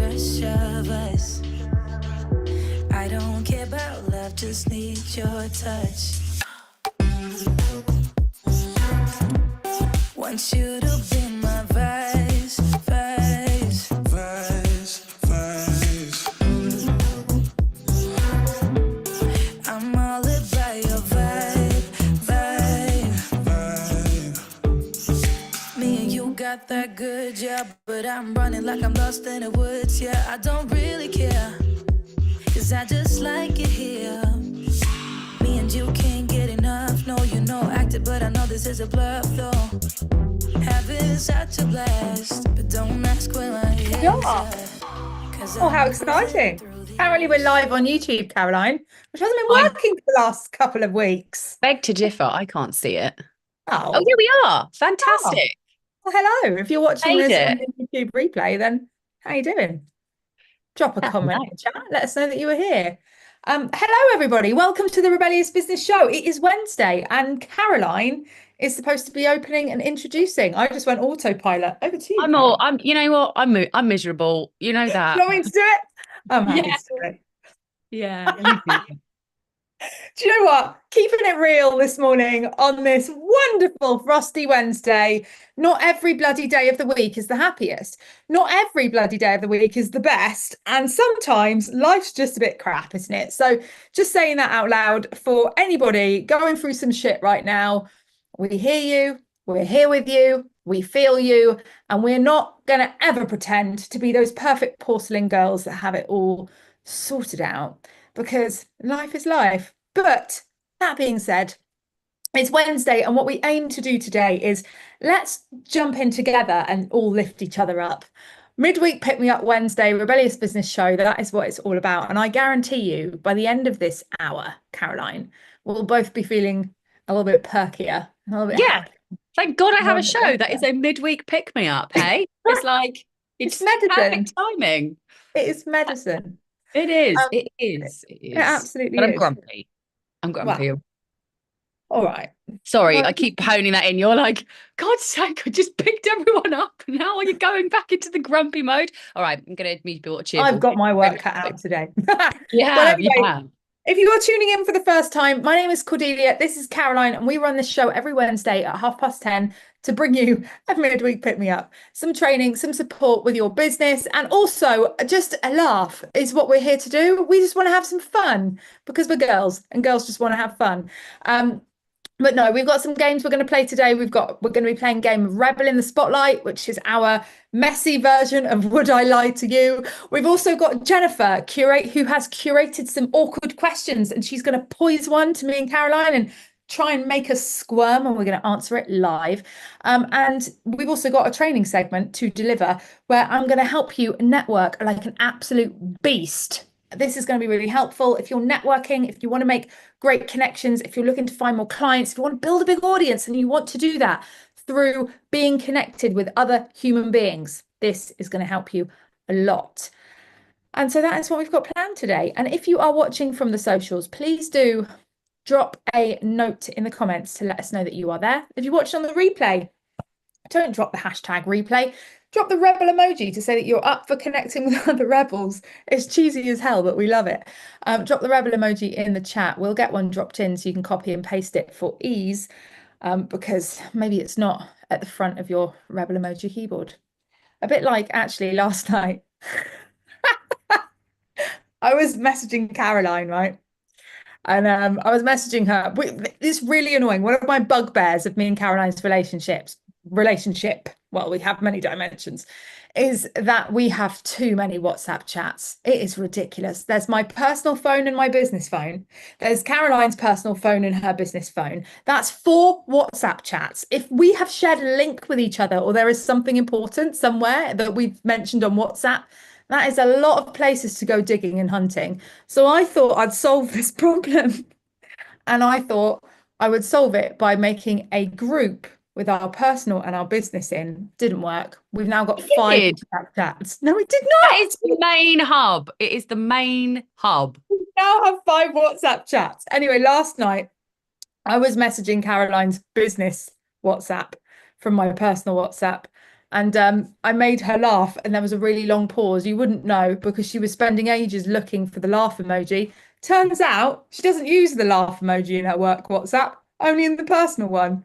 rush of us. I don't care about love, just need your touch. Want you to be my vice. I'm all about your vibe. Me and you got that good job, but I'm running like I'm lost in the woods. Yeah, I don't really care, 'cause I just like it here. Me and you can't get enough. No, you know, acted, but I know this is a bluff, though. Having such a blast, but don't ask where my head's at. Oh, how exciting. Apparently we're live on YouTube, Caroline, which hasn't been working for the last couple of weeks. Beg to differ. I can't see it. Oh, here we are. Fantastic. Well, hello. If you're watching this on the YouTube replay, then how you doing? Drop a comment in the chat. Let us know that you were here. Hello, everybody. Welcome to the Rebellious Business Show. It is Wednesday, and Caroline is supposed to be opening and introducing. I just went autopilot. Over to you. You know what? I'm miserable. You know that. You want me to do it? I'm happy to do it. Yeah. Do you know what? Keeping it real this morning on this wonderful frosty Wednesday. Not every bloody day of the week is the happiest. Not every bloody day of the week is the best. And sometimes life's just a bit crap, isn't it? So just saying that out loud for anybody going through some shit right now. We hear you. We're here with you. We feel you. And we're not going to ever pretend to be those perfect porcelain girls that have it all sorted out, because life is life. But that being said, it's Wednesday, and what we aim to do today is let's jump in together and all lift each other up. Midweek Pick Me Up Wednesday, Rebellious Business Show, that is what it's all about. And I guarantee you, by the end of this hour, Caroline, we'll both be feeling a little bit perkier. A little bit happier. Thank God I have a show that is a midweek pick me up, hey? It's like, it's medicine. Perfect timing. It is medicine. It is. It is. It absolutely but is. I'm grumpy. Well, all right. Sorry, I keep honing that in. You're like, God's sake, I just picked everyone up. Now you're going back into the grumpy mode. All right, I'm going to need to be more cheerful. I've got my work cut out today. Yeah, If you are tuning in for the first time, my name is Cordelia. This is Caroline, and we run this show every Wednesday at 10:30 to bring you a midweek pick me up, some training, some support with your business, and also just a laugh is what we're here to do. We just want to have some fun because we're girls, and girls just want to have fun. But no, we've got some games we're going to play today. We're going to be playing a game of Rebel in the Spotlight, which is our messy version of Would I Lie to You? We've also got Jennifer, who has curated some awkward questions, and she's going to pose one to me and Caroline and try and make us squirm, and we're going to answer it live. And we've also got a training segment to deliver where I'm going to help you network like an absolute beast. This is going to be really helpful if you're networking, if you want to make great connections, if you're looking to find more clients, if you want to build a big audience and you want to do that through being connected with other human beings. This is going to help you a lot. And so that is what we've got planned today. And if you are watching from the socials, please do drop a note in the comments to let us know that you are there. If you watched on the replay, don't drop the hashtag replay. Drop the rebel emoji to say that you're up for connecting with other rebels. It's cheesy as hell, but we love it. Drop the rebel emoji in the chat. We'll get one dropped in so you can copy and paste it for ease, because maybe it's not at the front of your rebel emoji keyboard. A bit like actually last night. I was messaging Caroline, right? And I was messaging her. It's really annoying. One of my bugbears of me and Caroline's relationship, well, we have many dimensions, is that we have too many WhatsApp chats. It is ridiculous. There's my personal phone and my business phone. There's Caroline's personal phone and her business phone. That's 4 WhatsApp chats. If we have shared a link with each other, or there is something important somewhere that we've mentioned on WhatsApp, that is a lot of places to go digging and hunting. So I thought I'd solve this problem. And I thought I would solve it by making a group with our personal and our business in. Didn't work. We've now got 5 chats. No, it did not. It's the main hub. It is the main hub. We now have 5 WhatsApp chats. Anyway, last night I was messaging Caroline's business WhatsApp from my personal WhatsApp, And I made her laugh, and there was a really long pause. You wouldn't know because she was spending ages looking for the laugh emoji. Turns out she doesn't use the laugh emoji in her work WhatsApp, only in the personal one.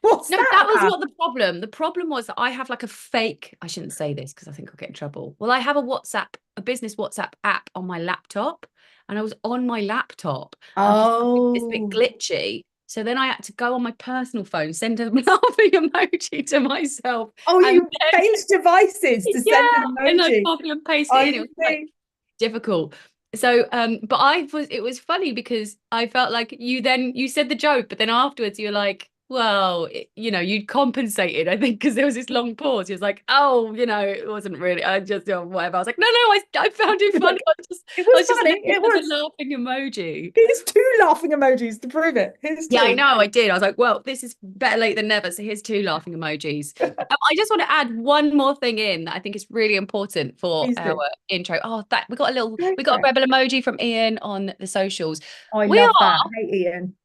What's No, that that was about? not the problem. The problem was that I have like a fake, I shouldn't say this because I think I'll get in trouble. Well, I have a business WhatsApp app on my laptop, and I was on my laptop, and for some reason it's a bit Oh, glitchy. So then I had to go on my personal phone, send a laughing emoji to myself, oh, and you changed devices to send yeah, an and I emoji. copy and paste it I in. It was like see. difficult. So but it was funny because I felt like you said the joke, but then afterwards you're like, well, you'd compensated, I think, because there was this long pause. He was like, oh, it wasn't really, I just whatever. I was like, no, I found it funny. It I was was just funny. looking It for the was. laughing emoji. Here's two laughing emojis to prove it. Here's Yeah, I two. know, I did. I was like, well, this is better late than never. So here's two laughing emojis. I just want to add one more thing in that I think is really important for Please our do. intro. Oh, Go we for got a it. rebel emoji from Ian on the socials. Oh, I We love that. are, Hey, Ian.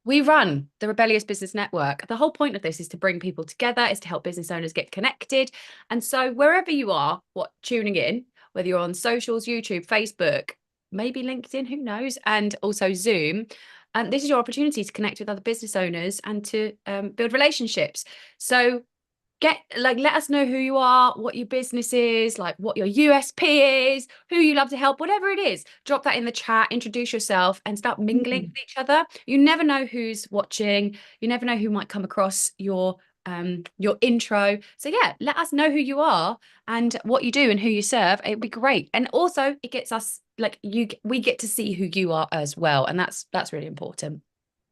we run the Rebellious Business Network. The whole point of this is to bring people together, is to help business owners get connected. And so wherever you are, tuning in, whether you're on socials, YouTube, Facebook, maybe LinkedIn, who knows, and also Zoom. And this is your opportunity to connect with other business owners and to build relationships. So let us know who you are, what your business is, like what your USP is, who you love to help, whatever it is. Drop that in the chat, introduce yourself, and start mingling with each other. You never know who's watching. You never know who might come across your intro. So yeah, let us know who you are and what you do and who you serve. It'd be great. And also it gets us we get to see who you are as well. And that's really important.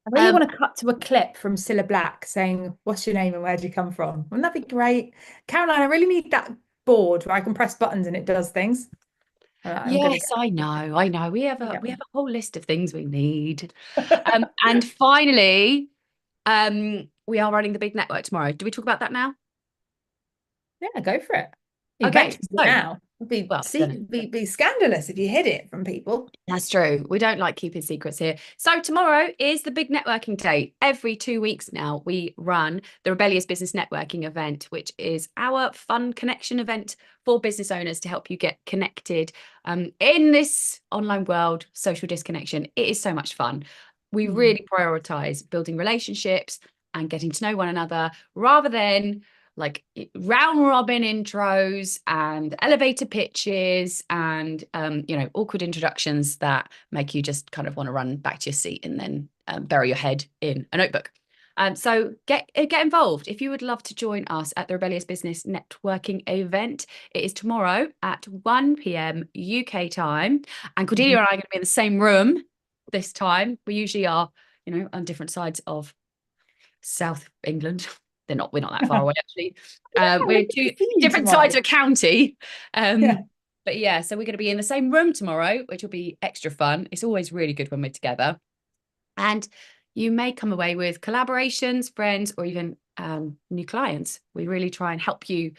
I really want to cut to a clip from Cilla Black saying, "What's your name and where do you come from?" Wouldn't that be great? Caroline, I really need that board where I can press buttons and it does things. I'm gonna Yes, I know. get We have one. a whole list of things we need. And finally, we are running the big network tomorrow. Do we talk about that now? Yeah, go for it. You Okay, mentioned it so now. It'd be well, see, be scandalous if you hid it from people. that's true. We don't like keeping secrets here. So tomorrow is the big networking day. Every 2 weeks now, we run the Rebellious Business Networking event, which is our fun connection event for business owners to help you get connected in this online world, social disconnection. It is so much fun. We really prioritize building relationships and getting to know one another rather than like round robin intros and elevator pitches and awkward introductions that make you just kind of want to run back to your seat and then bury your head in a notebook. So get involved. If you would love to join us at the Rebellious Business Networking event, it is tomorrow at 1 p.m. UK time. And Cordelia and I are going to be in the same room this time. We usually are, on different sides of South England. We're not that far away, actually. We're two different sides of a county. Yeah. But yeah, so we're going to be in the same room tomorrow, which will be extra fun. It's always really good when we're together. And you may come away with collaborations, friends, or even new clients. We really try and help you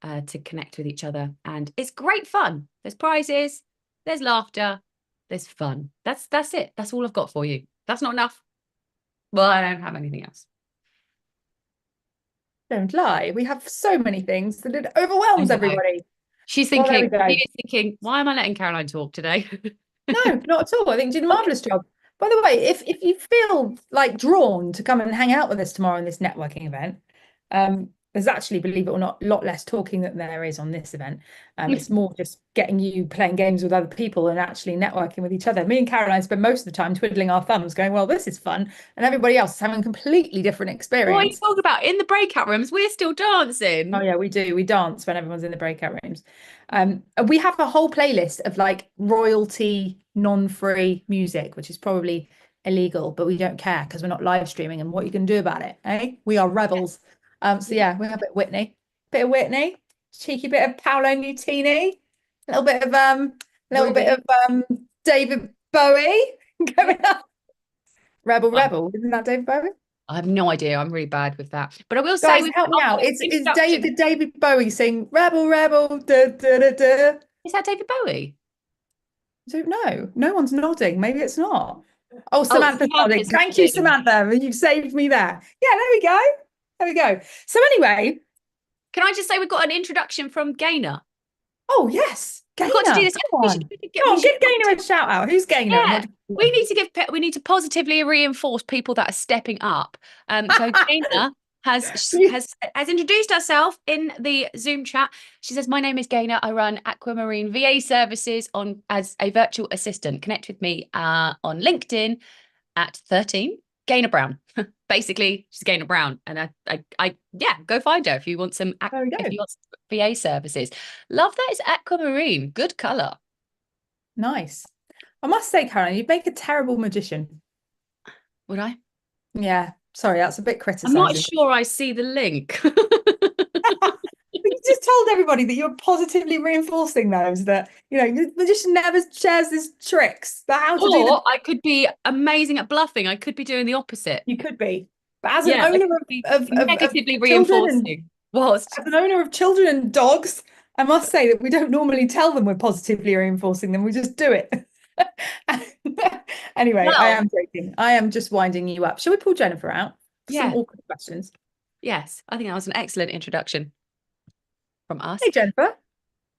to connect with each other. And it's great fun. There's prizes, there's laughter, there's fun. That's it. That's all I've got for you. That's not enough. Well, I don't have anything else. Don't lie. We have so many things that it overwhelms everybody. She's Well, there thinking, we go. Lydia's thinking, why am I letting Caroline talk today? No, not at all. I think you did a marvelous job. By the way, if you feel like drawn to come and hang out with us tomorrow in this networking event, there's actually, believe it or not, a lot less talking than there is on this event. It's more just getting you playing games with other people and actually networking with each other. Me and Caroline spend most of the time twiddling our thumbs, going, "Well, this is fun," and everybody else is having a completely different experience. What are you talking about? In the breakout rooms, we're still dancing. Oh yeah, we do. We dance when everyone's in the breakout rooms. And we have a whole playlist of like royalty non-free music, which is probably illegal, but we don't care because we're not live streaming. And what you can do about it, eh? We are rebels. So yeah, we have a bit of Whitney, cheeky bit of Paolo Nutini, a little bit of David Bowie going up. Rebel, isn't that David Bowie? I have no idea. I'm really bad with that. But I will Guys, say, help me out. It's David Bowie sing "Rebel, Rebel"? Da, da, da, da. Is that David Bowie? I don't know. No one's nodding. Maybe it's not. Oh, Samantha's nodding. Samantha's Thank you, nodding. Samantha. You've saved me there. Yeah, there we go. There we go. So anyway, Can I just say we've got an introduction from Gaynor? Oh, yes. Gaynor. We've got to do this. Come on. Come on, give Gaynor a shout out. Who's Gaynor? Yeah, we need to positively reinforce people that are stepping up. So Gaynor has introduced herself in the Zoom chat. She says, "My name is Gaynor. I run Aquamarine VA services as a virtual assistant. Connect with me on LinkedIn at 13 Gaynor Brown." Basically, she's Gaynor Brown, and I go find her if you want some VA services. Love that it's Aquamarine. Good color. Nice. I must say, Caroline, you'd make a terrible magician. Would I? Yeah. Sorry, that's a bit criticizing. I'm not sure I see the link. You just told everybody that you're positively reinforcing those, that, you know, the magician never shares his tricks. I could be amazing at bluffing. I could be doing the opposite. You could be. But as an owner of negatively reinforcing. As an owner of children and dogs, I must say that we don't normally tell them we're positively reinforcing them. We just do it. Anyway, I am joking. I am just winding you up. Shall we pull Jennifer out for some awkward questions? Yes, I think that was an excellent introduction from us. Hey, Jennifer.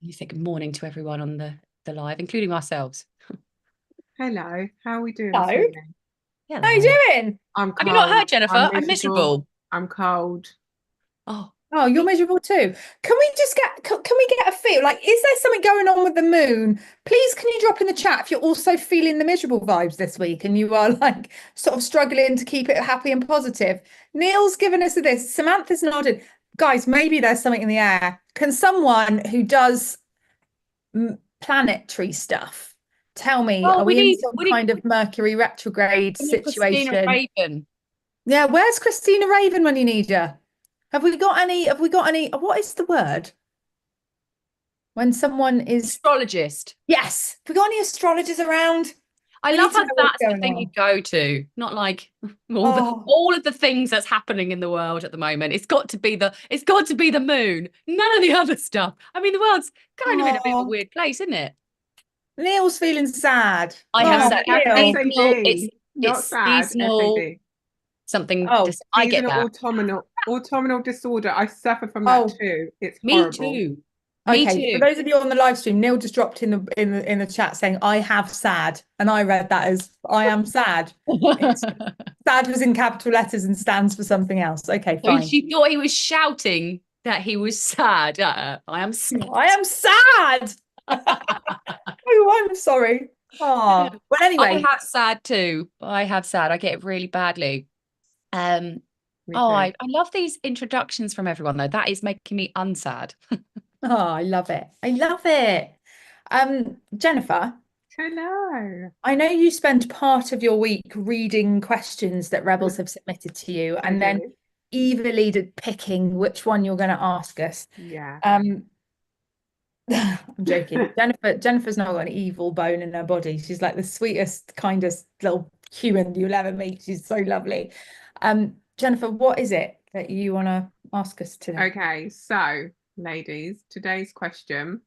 You say good morning to everyone on the live, including ourselves. Hello, how are we doing? Hello. Yeah, how are you doing? I'm cold. Have you not heard, Jennifer? I'm miserable. I'm cold. Oh, you're miserable too. Can we get a feel? Like, is there something going on with the moon? Please, can you drop in the chat if you're also feeling the miserable vibes this week and you are like sort of struggling to keep it happy and positive? Neil's given us this. Samantha's nodded. Guys, maybe there's something in the air. Can someone who does planetary stuff tell me, are we in some kind of Mercury retrograde situation? Christina Raven. Yeah, where's Christina Raven when you need her? Have we got any, what is the word? When someone is... Astrologist. Yes. Have we got any astrologers around? I love how that's the thing you go to, not like all of the things that's happening in the world at the moment. It's got to be the moon. None of the other stuff. I mean, the world's kind of in a bit of a weird place, isn't it? Neil's feeling sad. I have sad. It's not sad. Seasonal. Something. I get that. Autumnal disorder. I suffer from that too. It's horrible. Me too. Okay, for those of you on the live stream, Neil just dropped in the chat saying, "I have sad," and I read that as "I am sad." Sad was in capital letters and stands for something else. Okay, fine. She thought he was shouting that he was sad. I am sad. I am sad. Oh, I'm sorry. Oh, well, anyway, I have sad too. I have sad. I get it really badly. I love these introductions from everyone though. That is making me unsad. Oh, I love it. I love it. Jennifer. Hello. I know you spent part of your week reading questions that Rebels have submitted to you and then evilly picking which one you're going to ask us. Yeah. I'm joking. Jennifer's not got an evil bone in her body. She's like the sweetest, kindest little human you'll ever meet. She's so lovely. Jennifer, what is it that you want to ask us today? Okay, so ladies, today's question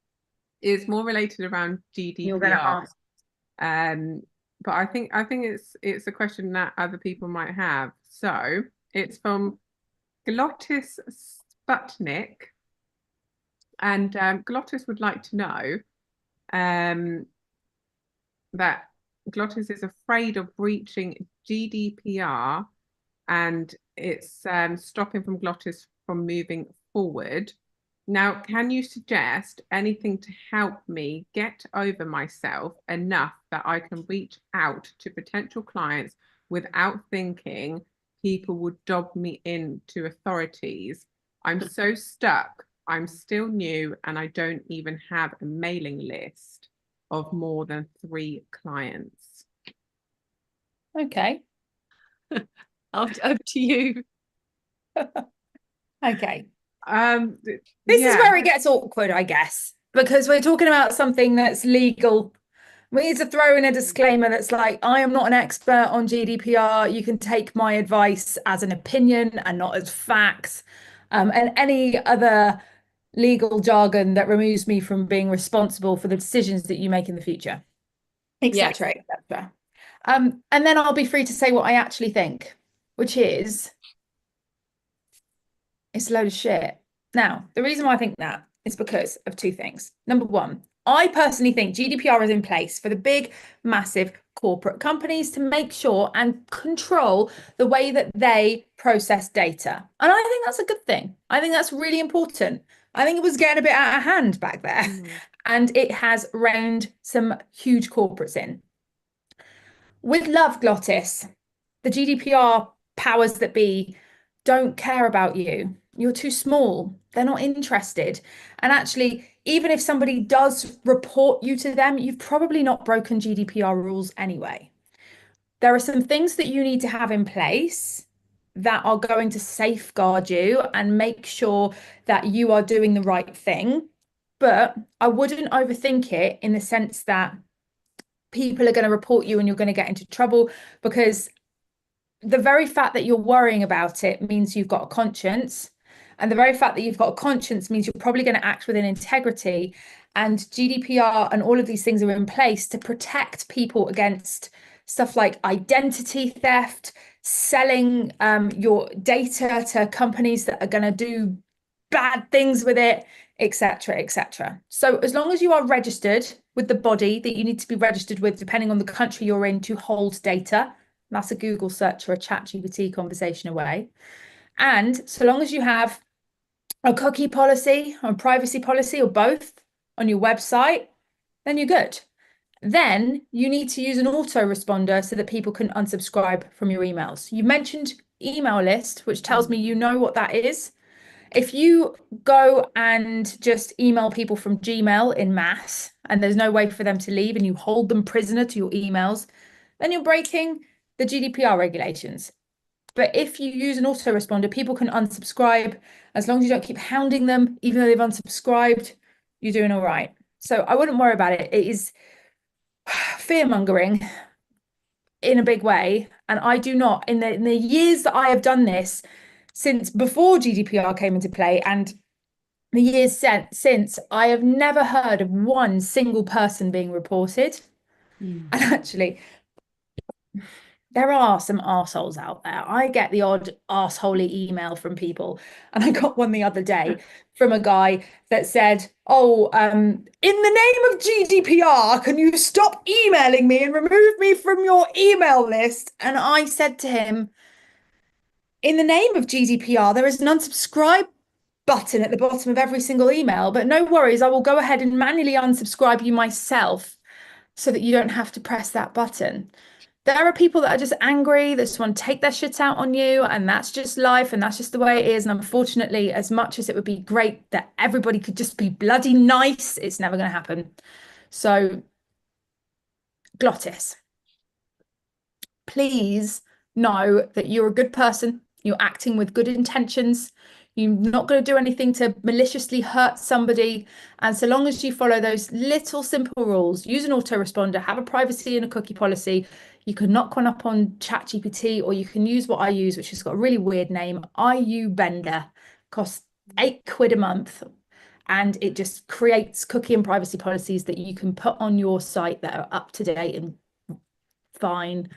is more related around GDPR. You're going to ask. But I think it's a question that other people might have. So it's from Glottis Sputnik, and Glottis would like to know that Glottis is afraid of breaching GDPR, and it's stopping from Glottis from moving forward. Now, can you suggest anything to help me get over myself enough that I can reach out to potential clients without thinking people would dob me in to authorities? I'm so stuck. I'm still new and I don't even have a mailing list of more than 3 clients. Okay. Up to you. Okay. This is where it gets awkward, I guess, because we're talking about something that's legal. We need to throw in a disclaimer that's like, I am not an expert on GDPR. You can take my advice as an opinion and not as facts. And any other legal jargon that removes me from being responsible for the decisions that you make in the future, etc., etc. And then I'll be free to say what I actually think, which is it's a load of shit. Now, the reason why I think that is because of two things. Number one, I personally think GDPR is in place for the big, massive corporate companies to make sure and control the way that they process data. And I think that's a good thing. I think that's really important. I think it was getting a bit out of hand back there, and it has reined some huge corporates in. With Love Glottis, the GDPR powers that be don't care about you. You're too small. They're not interested. And actually, even if somebody does report you to them, you've probably not broken GDPR rules anyway. There are some things that you need to have in place that are going to safeguard you and make sure that you are doing the right thing. But I wouldn't overthink it in the sense that people are going to report you and you're going to get into trouble, because the very fact that you're worrying about it means you've got a conscience. And the very fact that you've got a conscience means you're probably going to act within integrity. And GDPR and all of these things are in place to protect people against stuff like identity theft, selling your data to companies that are going to do bad things with it, etc., etc. So as long as you are registered with the body that you need to be registered with, depending on the country you're in, to hold data, that's a Google search or a ChatGPT conversation away. And so long as you have a cookie policy or a privacy policy or both on your website, then you're good. Then you need to use an autoresponder so that people can unsubscribe from your emails. You mentioned email list, which tells me you know what that is. If you go and just email people from Gmail in mass and there's no way for them to leave and you hold them prisoner to your emails, then you're breaking the GDPR regulations. But if you use an autoresponder, people can unsubscribe. As long as you don't keep hounding them, even though they've unsubscribed, you're doing all right. So I wouldn't worry about it. It is fear-mongering in a big way. And I do not, in the years that I have done this, since before GDPR came into play and the years since, I have never heard of one single person being reported. And actually, there are some arseholes out there. I get the odd arseholey email from people. And I got one the other day from a guy that said, oh, in the name of GDPR, can you stop emailing me and remove me from your email list? And I said to him, in the name of GDPR, there is an unsubscribe button at the bottom of every single email, but no worries, I will go ahead and manually unsubscribe you myself so that you don't have to press that button. There are people that are just angry, that just want to take their shit out on you, and that's just life, and that's just the way it is. And unfortunately, as much as it would be great that everybody could just be bloody nice, it's never going to happen. So, Glottis, please know that you're a good person. You're acting with good intentions. You're not going to do anything to maliciously hurt somebody. And so long as you follow those little simple rules, use an autoresponder, have a privacy and a cookie policy, you can knock one up on ChatGPT, or you can use what I use, which has got a really weird name, IU Bender, costs £8 a month. And it just creates cookie and privacy policies that you can put on your site that are up to date and fine.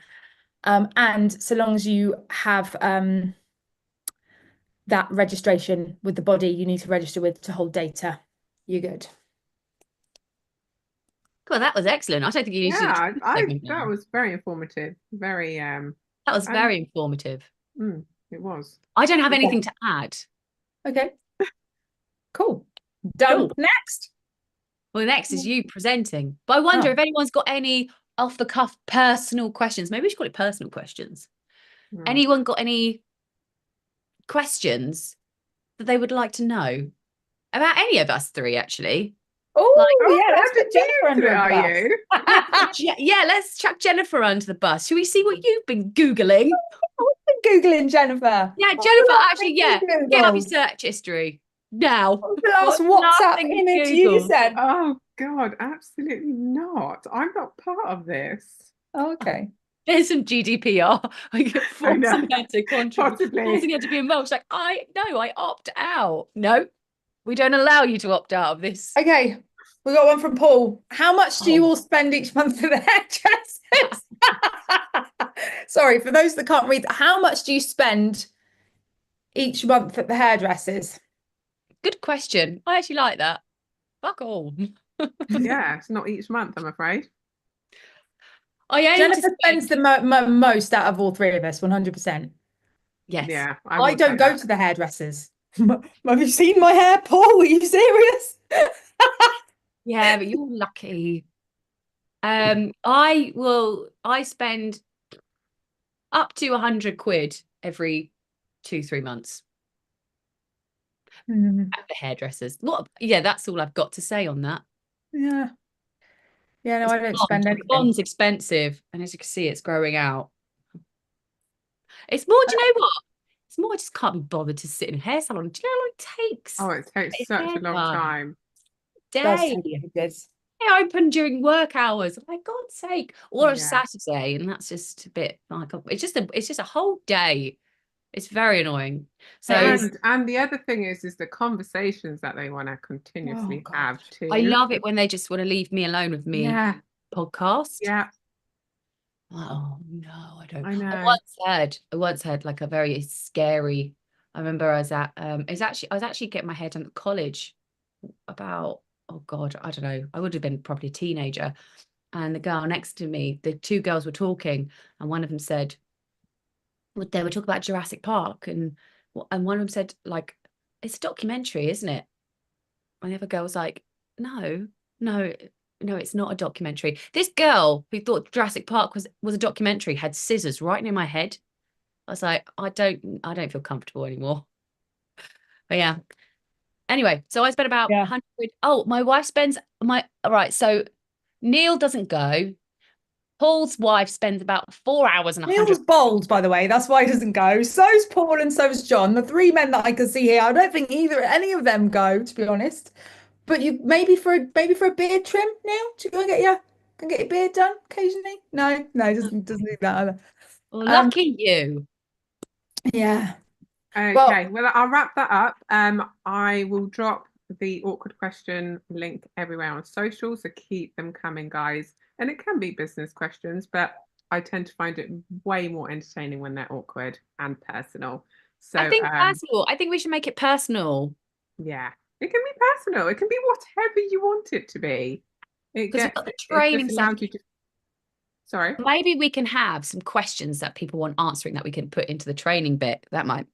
And so long as you have that registration with the body you need to register with to hold data, you're good. Cool, that was excellent. I don't think you need to. That was very informative. Very that was very informative. It was. I don't have anything to add. Okay. Cool. Done. Cool. Next. Well, next is you presenting. But I wonder if anyone's got any off the cuff personal questions. Maybe we should call it personal questions. Anyone got any questions that they would like to know about any of us three, actually? Let's put Jennifer under the bus. Yeah, let's chuck Jennifer under the bus. Shall we see what you've been Googling? I've been Googling, Jennifer. Yeah, Jennifer, actually, get up your search history now. The last WhatsApp image you sent. Oh, God, absolutely not. I'm not part of this. Okay. There's some GDPR. Forcing her to contribute, forcing her to be involved. She's like, I opt out. No, we don't allow you to opt out of this. Okay, we got one from Paul. How much do you all spend each month for the hairdressers? Sorry, for those that can't read, how much do you spend each month at the hairdressers? Good question. I actually like that. Fuck all. Yeah, it's not each month, I'm afraid. I aim to Jennifer spends the most out of all three of us, 100%. Yes. Yeah, I will don't take go that. to the hairdressers. Have you seen my hair, Paul? Are you serious? Yeah, but you're lucky. I spend up to 100 quid every 2-3 months at the hairdressers. What? Yeah, that's all I've got to say on that. Yeah. Yeah, no, I don't spend anything. Bond's expensive, and as you can see, it's growing out. It's more, do you know what? It's more I just can't be bothered to sit in a hair salon. Do you know how long it takes? Oh, it takes such a long time. Does Day. take ages. They open during work hours. For God's sake. Or a Yeah. Saturday, and that's just a bit like it's just a whole day. It's very annoying. So And the other thing is the conversations that they want to continuously God. have too. I love it when they just want to leave me alone with me Yeah. podcast. Yeah, Oh no, I don't. I know. I once heard like a very scary. I remember I was at I was actually getting my hair done at college about, oh God, I don't know. I would have been probably a teenager. And the girl next to me, the two girls were talking, and one of them said, well, they were talking about Jurassic Park, and one of them said, like, it's a documentary, isn't it? And the other girl was like, no, it's not a documentary. This girl who thought Jurassic Park was a documentary had scissors right near my head. I was like, I don't feel comfortable anymore. But yeah. Anyway, so I spent about 100. Oh, my wife spends all right. So Neil doesn't go. Paul's wife spends about 4 hours and 100. Neil's bold, by the way. That's why he doesn't go. So's Paul and so's John. The three men that I can see here. I don't think any of them go, to be honest. But you maybe for a beard trim, Neil? Do you go and get your beard done occasionally? No, doesn't need that either. Well, lucky you. Yeah. Okay, well, I'll wrap that up. I will drop the awkward question link everywhere on social, so keep them coming, guys. And it can be business questions, but I tend to find it way more entertaining when they're awkward and personal. So I think personal. I think we should make it personal. Yeah, it can be personal. It can be whatever you want it to be. It just allows you to. Sorry. Maybe we can have some questions that people want answering that we can put into the training bit. That might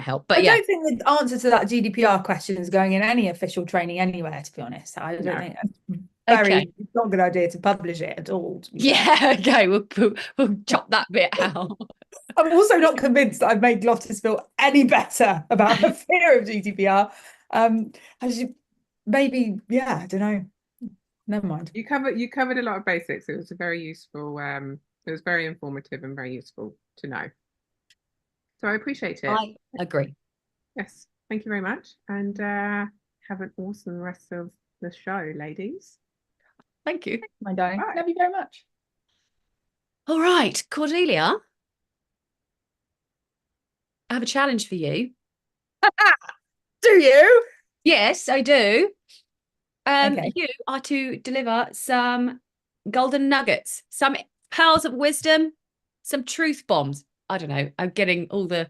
help. But I don't think the answer to that GDPR question is going in any official training anywhere, to be honest. I don't think that's it's not a good idea to publish it at all. Yeah, okay, we'll chop that bit out. I'm also not convinced that I've made Glottis feel any better about the fear of GDPR. I don't know. Never mind. You covered a lot of basics. It was a very useful. It was very informative and very useful to know. So I appreciate it. I agree. Yes, thank you very much, and have an awesome rest of the show, ladies. Thank you, my darling. Bye. Love you very much. All right, Cordelia, I have a challenge for you. Do you? Yes, I do. Okay. You are to deliver some golden nuggets, some pearls of wisdom, some truth bombs. I don't know. I'm getting all the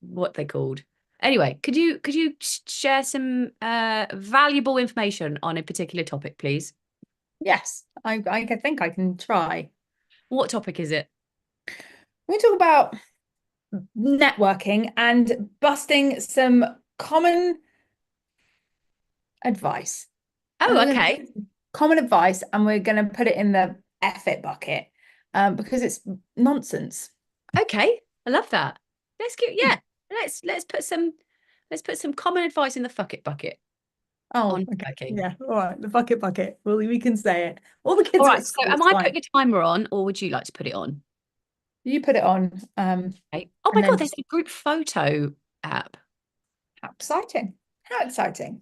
what they're called. Anyway, could you share some valuable information on a particular topic, please? Yes, I think I can try. What topic is it? We talk about networking and busting some common advice. Oh, okay. Common advice, and we're going to put it in the F it bucket because it's nonsense. Okay, I love that. Let's put some common advice in the fuck it bucket. Oh, okay. Yeah, all right. The bucket. Well, we can say it. All the kids. All right. So, am I putting a timer on, or would you like to put it on? You put it on. Okay. Oh my God, there's a group photo app. How exciting! How exciting!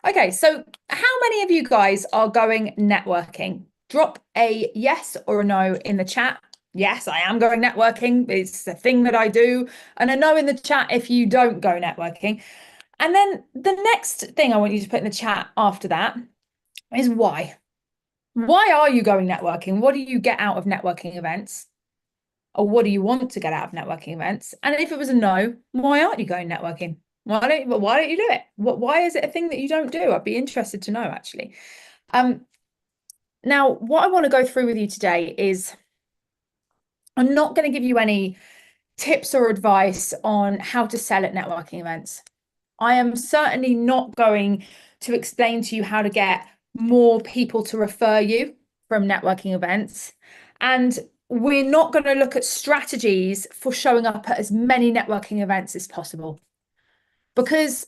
Okay, so how many of you guys are going networking? Drop a yes or a no in the chat. Yes, I am going networking. It's a thing that I do. And a no in the chat if you don't go networking. And then the next thing I want you to put in the chat after that is why. Why are you going networking? What do you get out of networking events? Or what do you want to get out of networking events? And if it was a no, why aren't you going networking? Why don't you do it? Why is it a thing that you don't do? I'd be interested to know, actually. Now, what I want to go through with you today is I'm not going to give you any tips or advice on how to sell at networking events. I am certainly not going to explain to you how to get more people to refer you from networking events. And we're not going to look at strategies for showing up at as many networking events as possible. Because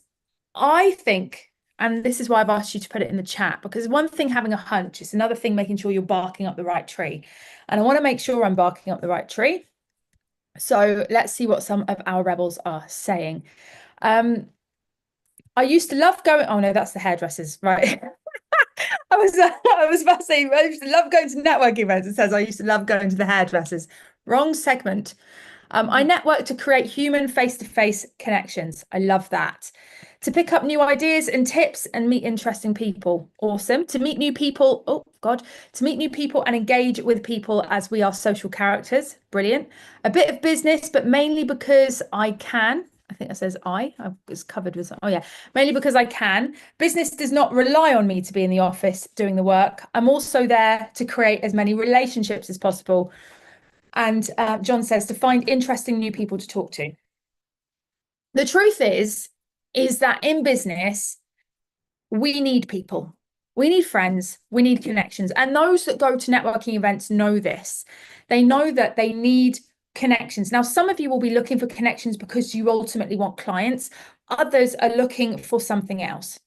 I think, and this is why I've asked you to put it in the chat, because one thing having a hunch, it's another thing making sure you're barking up the right tree. And I want to make sure I'm barking up the right tree. So let's see what some of our rebels are saying. I used to love going, oh no, that's the hairdressers, right? I was about to say, I used to love going to networking events. It says I used to love going to the hairdressers. Wrong segment. I network to create human face-to-face connections. I love that. To pick up new ideas and tips and meet interesting people. Awesome. To meet new people. Oh, God. To meet new people and engage with people as we are social characters. Brilliant. A bit of business, but mainly because I can. I think that says I was covered with, oh yeah, mainly because I can. Business does not rely on me to be in the office doing the work. I'm also there to create as many relationships as possible. And John says to find interesting new people to talk to. The truth is that in business, we need people. We need friends. We need connections. And those that go to networking events know this. They know that they need connections. Now, some of you will be looking for connections because you ultimately want clients. Others are looking for something else.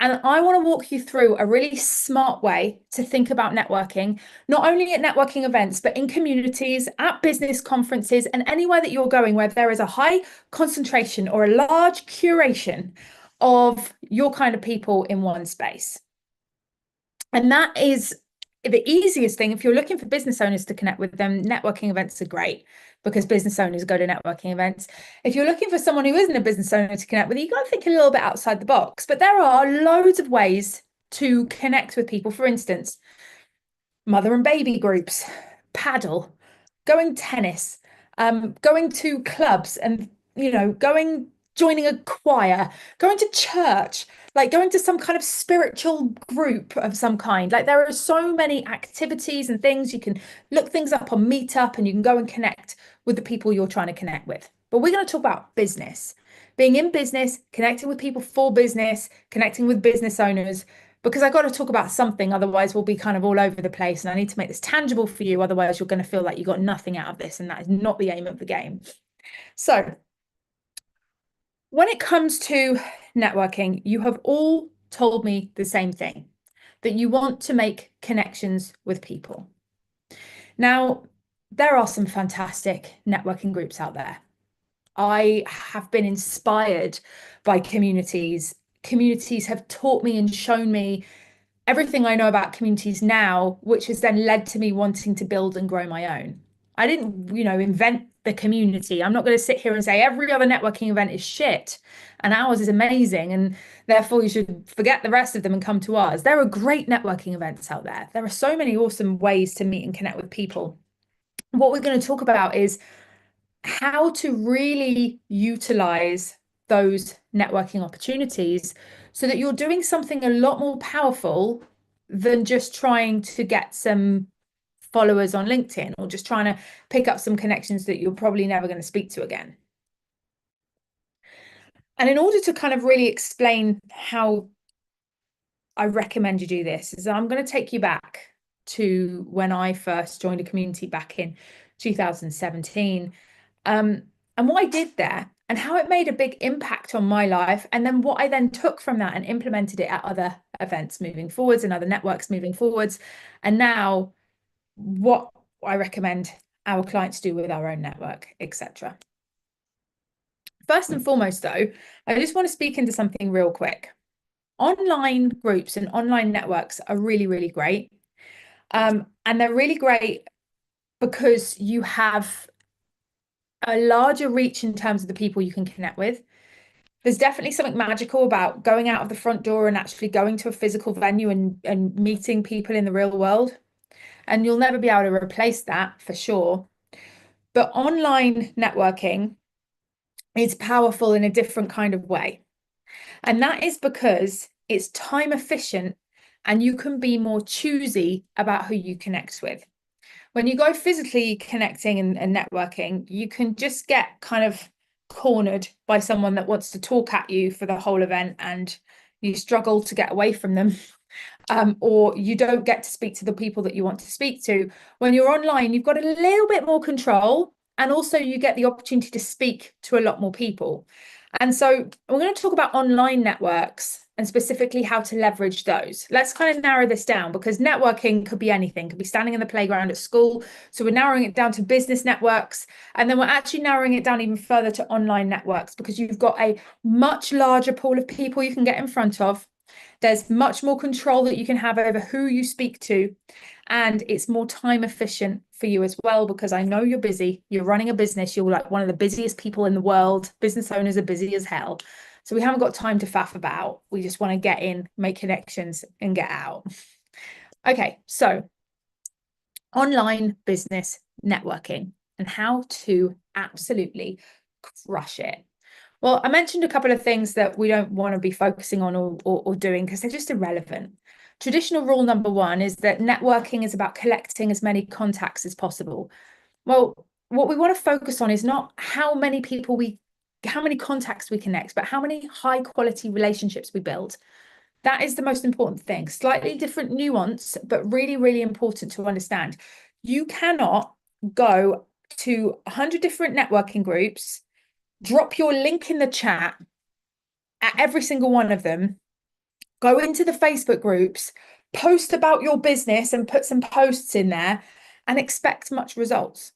And I want to walk you through a really smart way to think about networking, not only at networking events, but in communities, at business conferences, and anywhere that you're going where there is a high concentration or a large curation of your kind of people in one space. And that is the easiest thing. If you're looking for business owners to connect with them, networking events are great because business owners go to networking events. If you're looking for someone who isn't a business owner to connect with, you got to think a little bit outside the box. But there are loads of ways to connect with people. For instance, mother and baby groups, paddle, going tennis, going to clubs and, joining a choir, going to church, like going to some kind of spiritual group of some kind. Like there are so many activities and things. You can look things up on Meetup and you can go and connect with the people you're trying to connect with. But we're going to talk about business, being in business, connecting with people for business, connecting with business owners, because I got to talk about something. Otherwise we'll be kind of all over the place. And I need to make this tangible for you. Otherwise you're going to feel like you got nothing out of this. And that is not the aim of the game. So when it comes to networking, you have all told me the same thing, that you want to make connections with people. Now, there are some fantastic networking groups out there. I have been inspired by communities. Communities have taught me and shown me everything I know about communities now, which has then led to me wanting to build and grow my own. I didn't, invent the community. I'm not going to sit here and say every other networking event is shit and ours is amazing and therefore you should forget the rest of them and come to ours. There are great networking events out there. There are so many awesome ways to meet and connect with people. What we're going to talk about is how to really utilize those networking opportunities so that you're doing something a lot more powerful than just trying to get some followers on LinkedIn or just trying to pick up some connections that you're probably never going to speak to again. And in order to kind of really explain how I recommend you do this, is I'm going to take you back to when I first joined a community back in 2017. And what I did there and how it made a big impact on my life. And then what I then took from that and implemented it at other events moving forwards and other networks moving forwards. And now what I recommend our clients do with our own network, etc. First and foremost, though, I just want to speak into something real quick. Online groups and online networks are really, really great. And they're really great because you have a larger reach in terms of the people you can connect with. There's definitely something magical about going out of the front door and actually going to a physical venue and meeting people in the real world. And you'll never be able to replace that for sure. But online networking is powerful in a different kind of way. And that is because it's time efficient and you can be more choosy about who you connect with. When you go physically connecting and networking, you can just get kind of cornered by someone that wants to talk at you for the whole event and you struggle to get away from them. Or you don't get to speak to the people that you want to speak to. When you're online, you've got a little bit more control, and also you get the opportunity to speak to a lot more people. And so we're going to talk about online networks and specifically how to leverage those. Let's kind of narrow this down, because networking could be anything, could be standing in the playground at school. So we're narrowing it down to business networks, and then we're actually narrowing it down even further to online networks, because you've got a much larger pool of people you can get in front of. There's much more control that you can have over who you speak to, and it's more time efficient for you as well, because I know you're busy, you're running a business, you're like one of the busiest people in the world. Business owners are busy as hell. So we haven't got time to faff about. We just want to get in, make connections and get out. Okay, so online business networking and how to absolutely crush it. Well, I mentioned a couple of things that we don't want to be focusing on or doing because they're just irrelevant. Traditional rule number one is that networking is about collecting as many contacts as possible. Well, what we want to focus on is not how many contacts we connect, but how many high quality relationships we build. That is the most important thing. Slightly different nuance, but really, really important to understand. You cannot go to 100 different networking groups, drop your link in the chat at every single one of them, go into the Facebook groups, post about your business and put some posts in there and expect much results.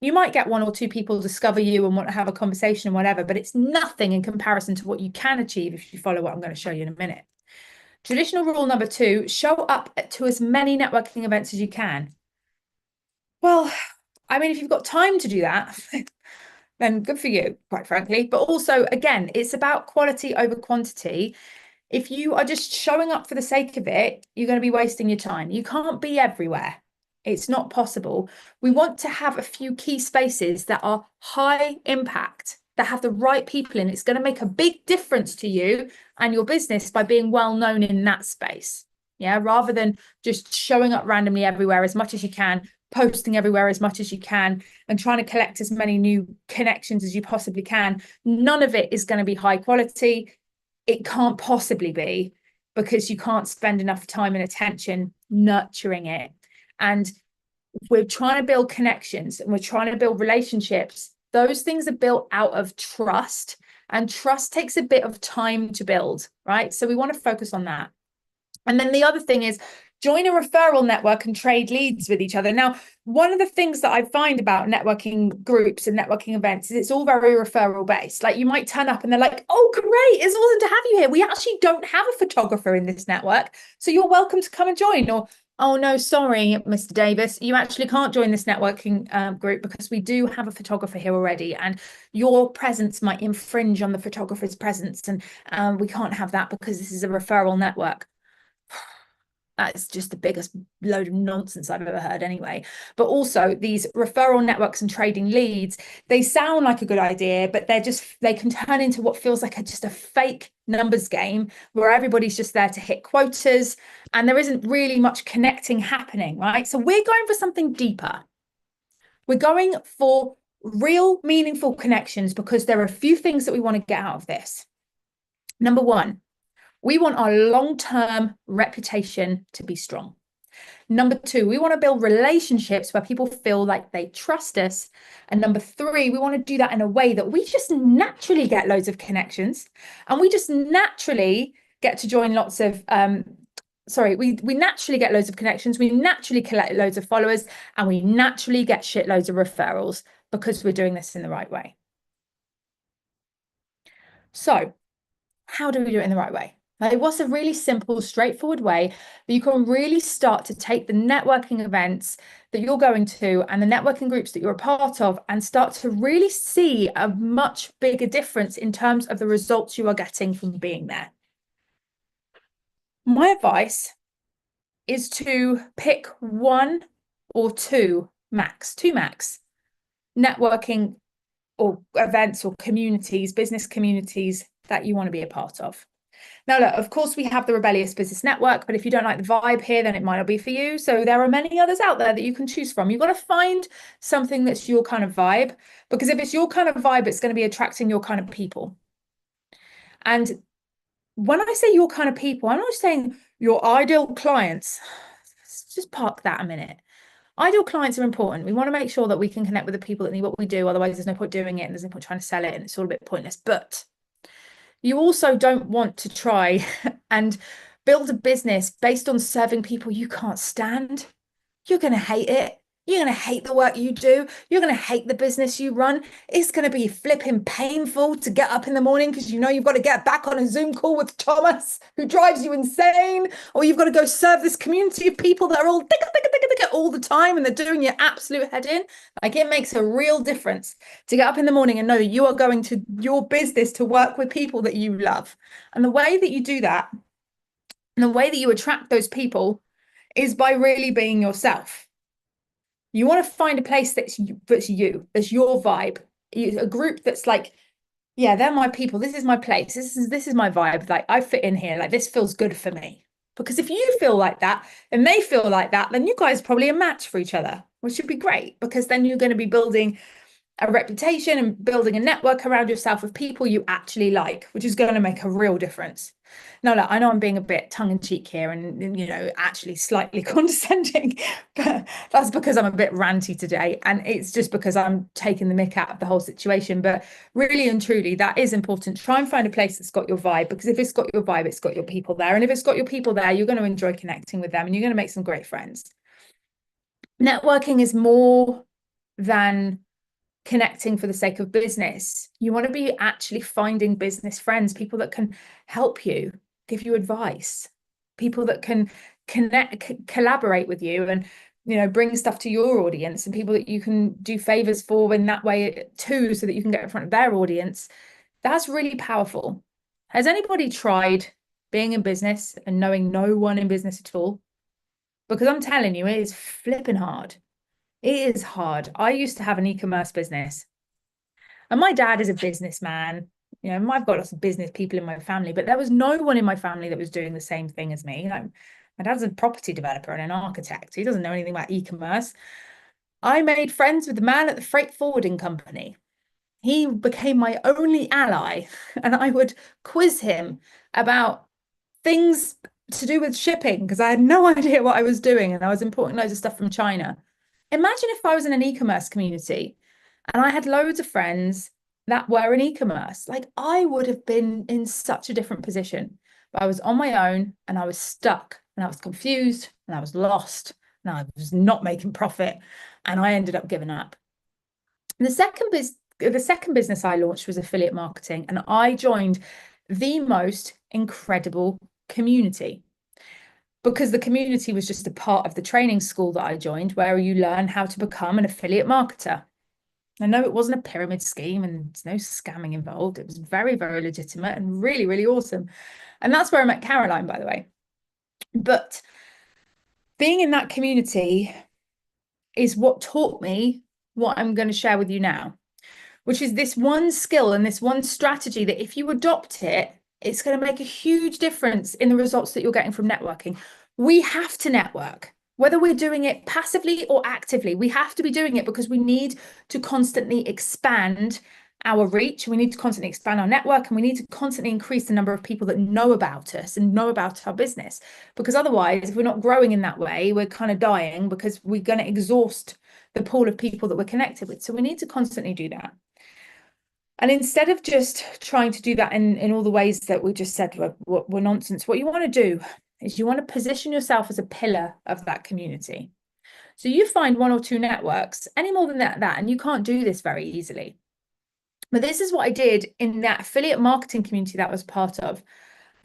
You might get one or two people discover you and want to have a conversation and whatever, but it's nothing in comparison to what you can achieve if you follow what I'm going to show you in a minute. Traditional rule number two, show up to as many networking events as you can. Well, I mean, if you've got time to do that, then good for you, quite frankly. But also, again, it's about quality over quantity. If you are just showing up for the sake of it, you're going to be wasting your time. You can't be everywhere. It's not possible. We want to have a few key spaces that are high impact, that have the right people in. It's going to make a big difference to you and your business by being well known in that space. Yeah, rather than just showing up randomly everywhere as much as you can, posting everywhere as much as you can, and trying to collect as many new connections as you possibly can. None of it is going to be high quality. It can't possibly be, because you can't spend enough time and attention nurturing it. And we're trying to build connections and we're trying to build relationships. Those things are built out of trust, and trust takes a bit of time to build, right? So we want to focus on that. And then the other thing is join a referral network and trade leads with each other. Now, one of the things that I find about networking groups and networking events is it's all very referral based. Like you might turn up and they're like, oh, great, it's awesome to have you here. We actually don't have a photographer in this network, so you're welcome to come and join. Or, oh, no, sorry, Mr. Davis, you actually can't join this networking group because we do have a photographer here already, and your presence might infringe on the photographer's presence, and we can't have that because this is a referral network. That's just the biggest load of nonsense I've ever heard anyway. But also these referral networks and trading leads, they sound like a good idea, but they can turn into what feels like just a fake numbers game where everybody's just there to hit quotas and there isn't really much connecting happening, right? So we're going for something deeper. We're going for real meaningful connections because there are a few things that we want to get out of this. Number one, we want our long-term reputation to be strong. Number two, we want to build relationships where people feel like they trust us. And number three, we want to do that in a way that we just naturally get loads of connections, and we just naturally get to join lots of, we naturally get loads of connections, we naturally collect loads of followers, and we naturally get shitloads of referrals because we're doing this in the right way. So how do we do it in the right way? Like, what's a really simple, straightforward way that you can really start to take the networking events that you're going to and the networking groups that you're a part of and start to really see a much bigger difference in terms of the results you are getting from being there? My advice is to pick one or two max networking or events or communities, business communities that you want to be a part of. Now, look, of course, we have the Rebellious Business Network, but if you don't like the vibe here, then it might not be for you. So there are many others out there that you can choose from. You've got to find something that's your kind of vibe, because if it's your kind of vibe, it's going to be attracting your kind of people. And when I say your kind of people, I'm not saying your ideal clients. Let's just park that a minute. Ideal clients are important. We want to make sure that we can connect with the people that need what we do. Otherwise, there's no point doing it and there's no point trying to sell it and it's all a bit pointless. But you also don't want to try and build a business based on serving people you can't stand. You're going to hate it. You're going to hate the work you do. You're going to hate the business you run. It's going to be flipping painful to get up in the morning because you know you've got to get back on a Zoom call with Thomas, who drives you insane, or you've got to go serve this community of people that are all all the time and they're doing your absolute head in. Like, it makes a real difference to get up in the morning and know that you are going to your business to work with people that you love. And the way that you do that, and the way that you attract those people, is by really being yourself. You want to find a place that's your vibe, a group that's like, yeah, they're my people. This is my place. This is my vibe. Like, I fit in here. Like, this feels good for me. Because if you feel like that and they feel like that, then you guys are probably a match for each other, which would be great, because then you're going to be building a reputation and building a network around yourself of people you actually like, which is going to make a real difference. Now, look, I know I'm being a bit tongue-in-cheek here and, you know, actually slightly condescending, but that's because I'm a bit ranty today. And it's just because I'm taking the mick out of the whole situation. But really and truly, that is important. Try and find a place that's got your vibe, because if it's got your vibe, it's got your people there. And if it's got your people there, you're going to enjoy connecting with them and you're going to make some great friends. Networking is more than connecting for the sake of business. You want to be actually finding business friends, people that can help you, give you advice, people that can collaborate with you and, you know, bring stuff to your audience, and people that you can do favors for in that way too, so that you can get in front of their audience. That's really powerful. Has anybody tried being in business and knowing no one in business at all? Because I'm telling you, it is flipping hard. It is hard. I used to have an e-commerce business, and my dad is a businessman. You know, I've got lots of business people in my family, but there was no one in my family that was doing the same thing as me. Like, my dad's a property developer and an architect. He doesn't know anything about e-commerce. I made friends with the man at the freight forwarding company. He became my only ally, and I would quiz him about things to do with shipping because I had no idea what I was doing, and I was importing loads of stuff from China. Imagine if I was in an e-commerce community and I had loads of friends that were in e-commerce. Like, I would have been in such a different position. But I was on my own and I was stuck and I was confused and I was lost and I was not making profit, and I ended up giving up. The second business I launched was affiliate marketing, and I joined the most incredible community, because the community was just a part of the training school that I joined, where you learn how to become an affiliate marketer. I know it wasn't a pyramid scheme and there's no scamming involved. It was very, very legitimate and really, really awesome. And that's where I met Caroline, by the way. But being in that community is what taught me what I'm going to share with you now, which is this one skill and this one strategy that if you adopt it, it's going to make a huge difference in the results that you're getting from networking. We have to network, whether we're doing it passively or actively. We have to be doing it because we need to constantly expand our reach. We need to constantly expand our network, and we need to constantly increase the number of people that know about us and know about our business. Because otherwise, if we're not growing in that way, we're kind of dying, because we're going to exhaust the pool of people that we're connected with. So we need to constantly do that. And instead of just trying to do that in all the ways that we just said were nonsense, what you want to do is you want to position yourself as a pillar of that community. So you find one or two networks, any more than that, and you can't do this very easily. But this is what I did in that affiliate marketing community that I was part of.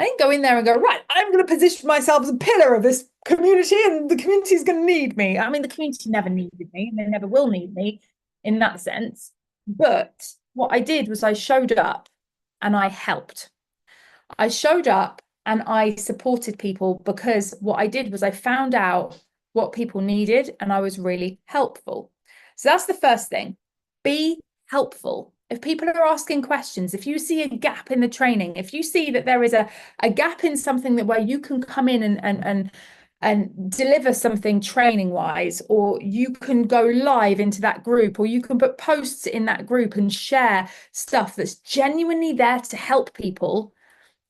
I didn't go in there and go, right, I'm going to position myself as a pillar of this community and the community is going to need me. I mean, the community never needed me and they never will need me in that sense. But what I did was I showed up and I helped. I showed up and I supported people, because what I did was I found out what people needed and I was really helpful. So that's the first thing. Be helpful. If people are asking questions, if you see a gap in the training, if you see that there is a gap in something that where you can come in and deliver something training wise, or you can go live into that group, or you can put posts in that group and share stuff that's genuinely there to help people,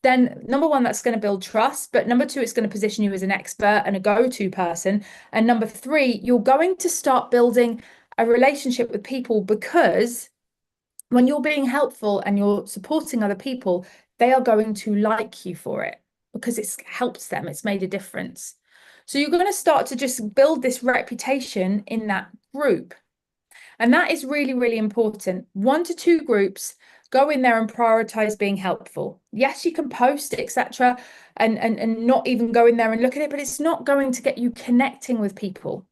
then number one, that's going to build trust. But number two, it's going to position you as an expert and a go-to person. And number three, you're going to start building a relationship with people, because when you're being helpful and you're supporting other people, they are going to like you for it because it's helped them. It's made a difference. So you're going to start to just build this reputation in that group. And that is really, really important. 1 to 2 groups, go in there and prioritize being helpful. Yes, you can post, etc., and not even go in there and look at it, but it's not going to get you connecting with people.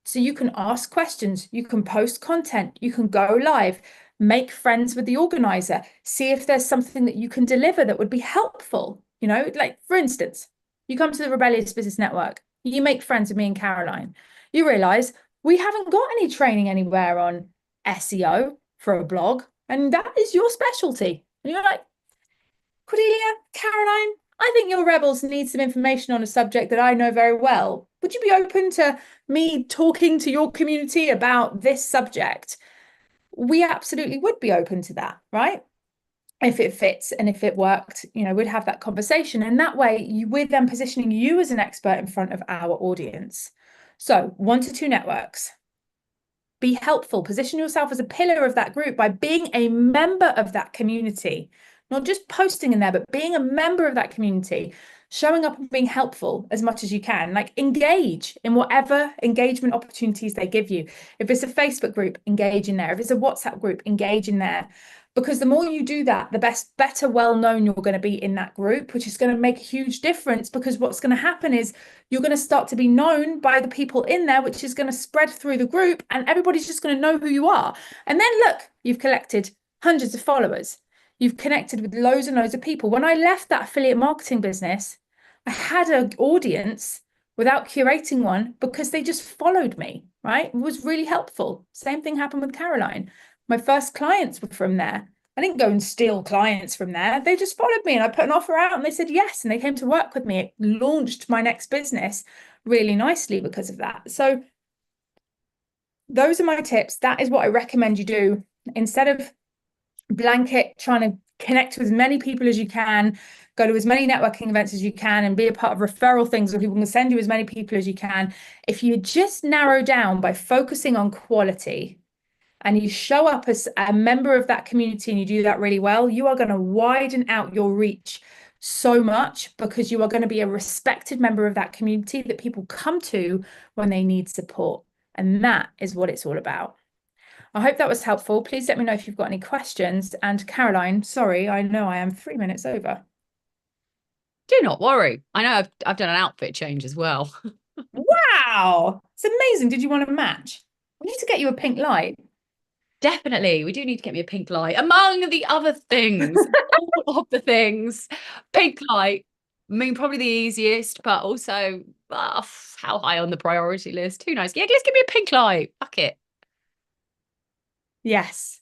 So you can ask questions, you can post content, you can go live, make friends with the organizer, see if there's something that you can deliver that would be helpful. You know, like for instance, you come to the Rebellious Business Network, you make friends with me and Caroline, you realize we haven't got any training anywhere on SEO for a blog, and that is your specialty. And you're like, Cordelia, Caroline, I think your rebels need some information on a subject that I know very well. Would you be open to me talking to your community about this subject? We absolutely would be open to that, right? If it fits and if it worked, you know, we'd have that conversation. And that way, we're then positioning you as an expert in front of our audience. So 1 to 2 networks. Be helpful. Position yourself as a pillar of that group by being a member of that community. Not just posting in there, but being a member of that community, showing up and being helpful as much as you can. Like engage in whatever engagement opportunities they give you. If it's a Facebook group, engage in there. If it's a WhatsApp group, engage in there. Because the more you do that, the better well known you're going to be in that group, which is going to make a huge difference, because what's going to happen is you're going to start to be known by the people in there, which is going to spread through the group, and everybody's just going to know who you are. And then look, you've collected hundreds of followers. You've connected with loads and loads of people. When I left that affiliate marketing business, I had an audience without curating one because they just followed me, right? It was really helpful. Same thing happened with Caroline. My first clients were from there. I didn't go and steal clients from there. They just followed me and I put an offer out and they said yes. And they came to work with me. It launched my next business really nicely because of that. So those are my tips. That is what I recommend you do. Instead of blanket trying to connect with as many people as you can, go to as many networking events as you can, and be a part of referral things where people can send you as many people as you can. If you just narrow down by focusing on quality and you show up as a member of that community and you do that really well, you are going to widen out your reach so much, because you are going to be a respected member of that community that people come to when they need support. And that is what it's all about. I hope that was helpful. Please let me know if you've got any questions. And Caroline, sorry, I know I am 3 minutes over. Do not worry. I know I've done an outfit change as well. Wow, it's amazing. Did you want to match? We need to get you a pink light. Definitely. We do need to get me a pink light. Among the other things, all of the things, pink light, I mean, probably the easiest, but also how high on the priority list? Who knows? Yeah, just give me a pink light. Fuck it. Yes.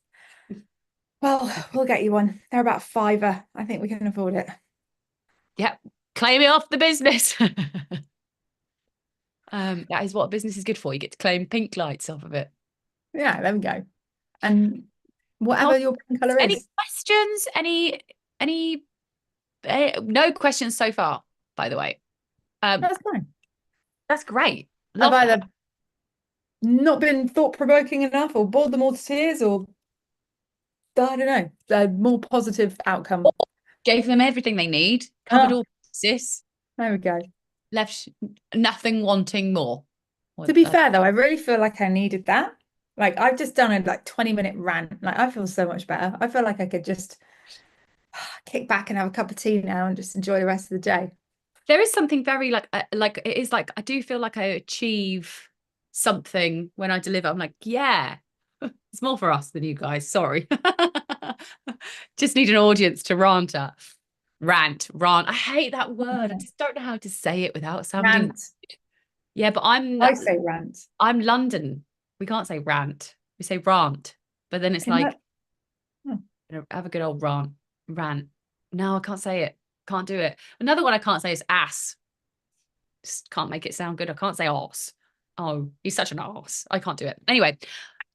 Well, we'll get you one. They're about £5. I think we can afford it. Yep. Claim it off the business. That is what business is good for. You get to claim pink lights off of it. Yeah, there we go. And whatever your pink colour is. Any questions? Any no questions so far, by the way. That's fine. That's great. I've Love that. either not been thought-provoking enough or bored them all to tears, or I don't know, a more positive outcome. Gave them everything they need, covered all bases. There we go. Left nothing wanting more. To be fair though, I really feel like I needed that. Like I've just done a 20-minute rant. Like I feel so much better. I feel like I could just kick back and have a cup of tea now and just enjoy the rest of the day. There is something very like it is like I do feel like I achieve something when I deliver. I'm like, yeah, it's more for us than you guys. Sorry. Just need an audience to rant at. Rant. I hate that word. I just don't know how to say it without sounding. Rant. Yeah, but I say rant. I'm London. We can't say rant. We say rant. But then it's like Have a good old rant. No, I can't say it. Can't do it. Another one I can't say is ass. Just can't make it sound good. I can't say arse. Oh, he's such an arse. I can't do it. Anyway,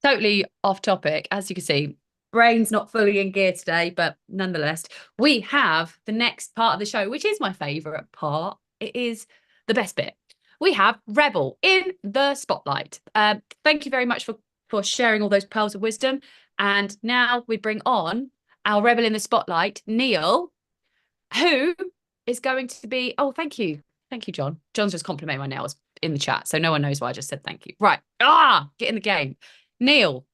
totally off topic. As you can see, brain's not fully in gear today, but nonetheless, we have the next part of the show, which is my favorite part. It is the best bit. We have Rebel in the spotlight. Thank you very much for sharing all those pearls of wisdom. And now we bring on our Rebel in the spotlight, Neil, who is going to be, oh, thank you. Thank you, John. John's just complimenting my nails in the chat, so no one knows why I just said thank you. Right. Get in the game. Neil,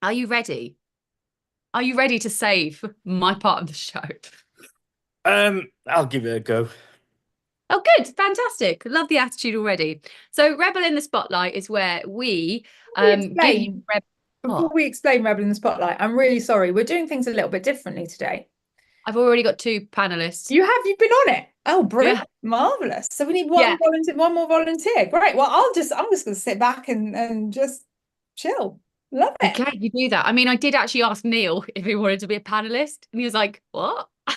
are you ready? Are you ready to save my part of the show? I'll give it a go. Oh, good. Fantastic. Love the attitude already. So Rebel in the Spotlight is where we give you Before we explain Rebel in the Spotlight, I'm really sorry. We're doing things a little bit differently today. I've already got 2 panelists. You've been on it. Oh, brilliant. Yeah. Marvelous. So we need one volunteer, one more volunteer. Great. Well, I'm just going to sit back and just chill. Love it. Okay, you do that. I mean, I did actually ask Neil if he wanted to be a panelist, and he was like, what? I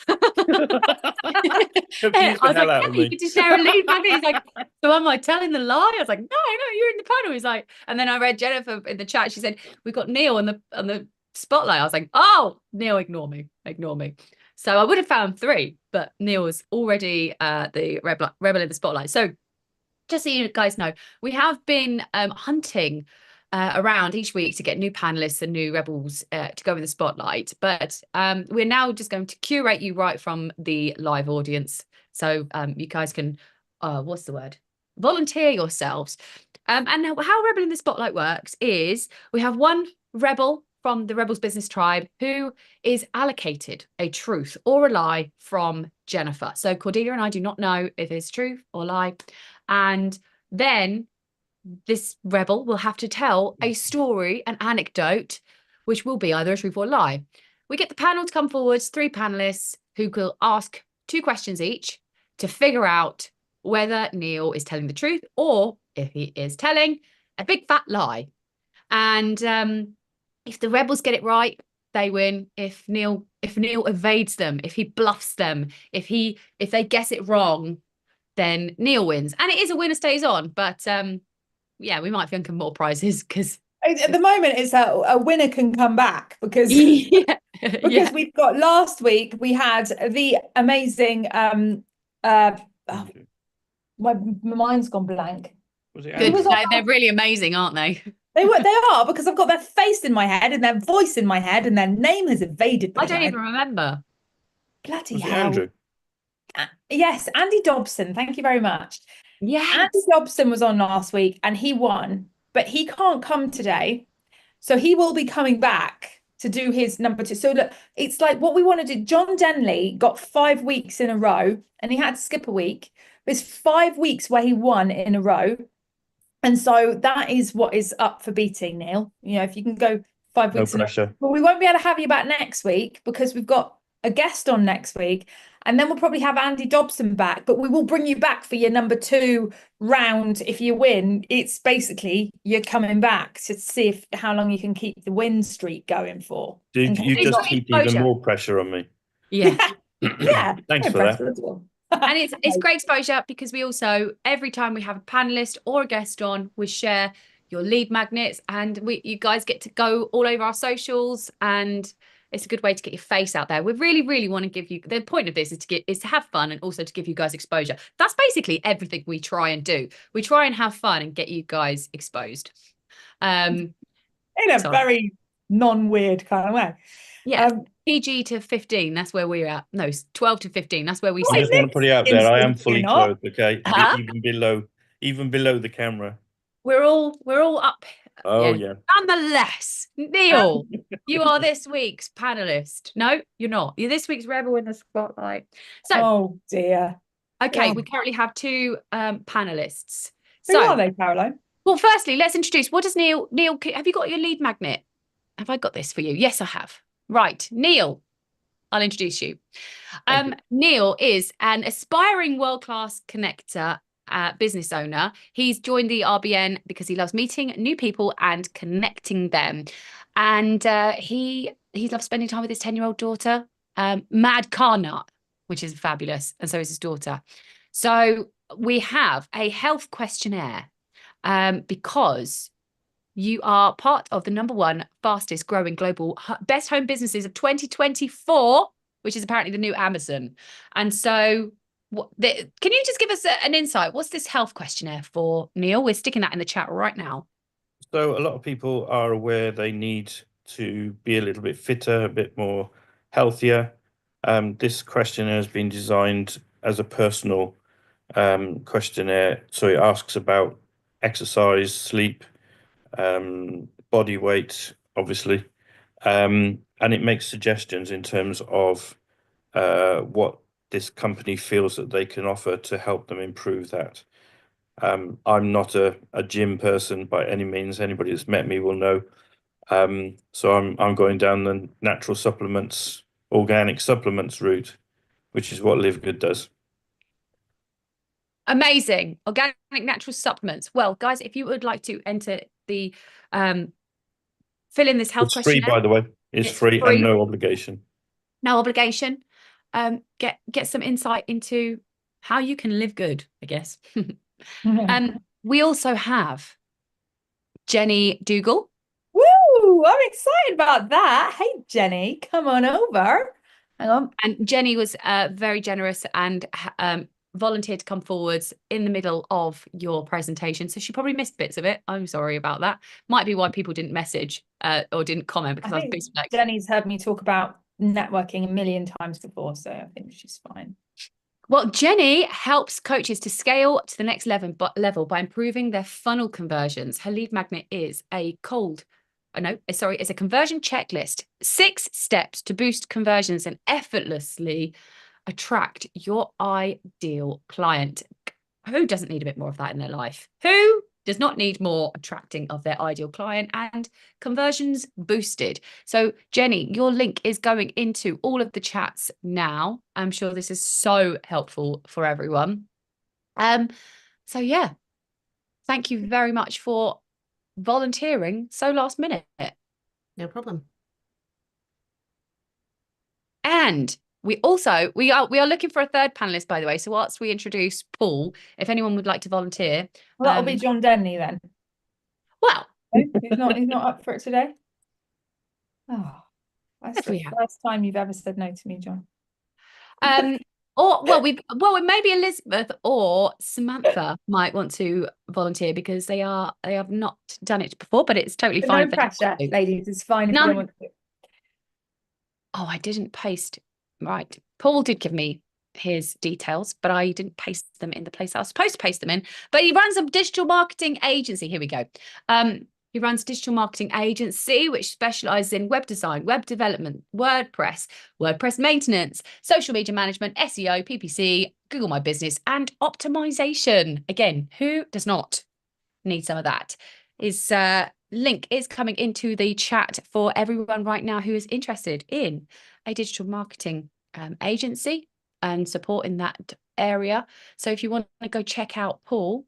was like, yeah, you get to share a lead magnet. He's like, so am I telling the lie? I was like, no, you're in the panel. He's like, and then I read Jennifer in the chat. She said, we've got Neil on the spotlight. I was like, oh, Neil, ignore me. So I would have found 3, but Neil was already the rebel in the spotlight. So just so you guys know, we have been hunting around each week to get new panelists and new rebels to go in the spotlight, but we're now just going to curate you right from the live audience, so you guys can volunteer yourselves. And how Rebel in the Spotlight works is we have one rebel from the Rebels Business Tribe who is allocated a truth or a lie from Jennifer. So Cordelia and I do not know if it's truth or lie, and then this rebel will have to tell a story, an anecdote, which will be either a truth or a lie. We get the panel to come forwards, 3 panelists who will ask 2 questions each to figure out whether Neil is telling the truth or if he is telling a big fat lie. And if the rebels get it right, they win. If Neil evades them, if he bluffs them, if they guess it wrong, then Neil wins. And it is a winner stays on, but yeah, we might think of more prizes because at the moment it's a winner can come back because we've got last week we had the amazing my mind's gone blank. Good. They're really amazing, aren't they? They are, because I've got their face in my head and their voice in my head and their name has evaded my I don't head. even remember. Bloody hell. Andrew? Yes, Andy Dobson. Thank you very much. Yes. Andy Dobson was on last week and he won, but he can't come today. So he will be coming back to do his number 2. So look, it's like what we want to do. John Denley got 5 weeks in a row and he had to skip a week. There's 5 weeks where he won in a row. And so that is what is up for beating, Neil. You know, if you can go 5 weeks. No pressure. But we won't be able to have you back next week because we've got a guest on next week. And then we'll probably have Andy Dobson back, but we will bring you back for your number 2 round. If you win, it's basically you're coming back to see how long you can keep the win streak going for. You just keep even more pressure on me. Yeah. Yeah. Thanks for that. And it's great exposure because we also, every time we have a panelist or a guest on, we share your lead magnets and you guys get to go all over our socials, and it's a good way to get your face out there. We really, really want to give you, the point of this is to have fun and also to give you guys exposure. That's basically everything we try and do. We try and have fun and get you guys exposed. In a very non-weird kind of way. Yeah. PG to 15, that's where we're at. No, 12 to 15, that's where we I just want to put it out there. I am fully clothed, okay? Huh? Even below the camera. We're all up. Oh yeah. Nonetheless, Neil, you are this week's panelist. No, you're not. You're this week's Rebel in the Spotlight. So, oh dear. Okay, we currently have 2 panelists. Who are they, Caroline? Well, firstly, let's introduce. What does Neil? Have you got your lead magnet? Have I got this for you? Yes, I have. Right, Neil, I'll introduce you. Neil is an aspiring world-class connector, business owner. He's joined the RBN because he loves meeting new people and connecting them. And he he loves spending time with his 10-year-old daughter. Mad car nut, which is fabulous. And so is his daughter. So we have a health questionnaire because you are part of the #1 fastest growing global best home businesses of 2024, which is apparently the new Amazon. And so can you just give us an insight? What's this health questionnaire for, Neil? We're sticking that in the chat right now. So a lot of people are aware they need to be a little bit fitter, a bit more healthier. This questionnaire has been designed as a personal questionnaire. So it asks about exercise, sleep, body weight, obviously, and it makes suggestions in terms of what this company feels that they can offer to help them improve that. I'm not a gym person by any means. Anybody that's met me will know. So I'm going down the natural supplements, organic supplements route, which is what Live Good does. Amazing. Organic natural supplements. Well, guys, if you would like to enter the fill in this health It's questionnaire. free, by the way. It's free and no obligation. No obligation. Get some insight into how you can live good, I guess. We also have Jenny Dougal. Woo! I'm excited about that. Hey, Jenny, come on over. Hang on. And Jenny was very generous and volunteered to come forwards in the middle of your presentation. So she probably missed bits of it. I'm sorry about that. Might be why people didn't message or didn't comment, because I was busy. Jenny's heard me talk about networking a million times before, so I think she's fine. Well, Jenny helps coaches to scale to the next level by improving their funnel conversions. Her lead magnet is it's a conversion checklist. 6 steps to boost conversions and effortlessly attract your ideal client. Who doesn't need a bit more of that in their life? Who does not need more attracting of their ideal client and conversions boosted? So Jenny, your link is going into all of the chats now. I'm sure this is so helpful for everyone. So yeah, thank you very much for volunteering so last minute. No problem. And we are looking for a third panelist, by the way. So whilst we introduce Paul, if anyone would like to volunteer, well, that'll be John Denley then. Well, he's not up for it today. Oh, that's the first time you've ever said no to me, John. Maybe Elizabeth or Samantha might want to volunteer because they have not done it before, but it's totally fine. No pressure, ladies. It's fine if you don't want to. Oh, I didn't paste. Right. Paul did give me his details, but I didn't paste them in the place I was supposed to paste them in. But he runs a digital marketing agency. Here we go. He runs a digital marketing agency, which specializes in web design, web development, WordPress maintenance, social media management, SEO, PPC, Google My Business, and optimization. Again, who does not need some of that? His link is coming into the chat for everyone right now who is interested in a digital marketing agency and support in that area. So if you want to go check out Paul,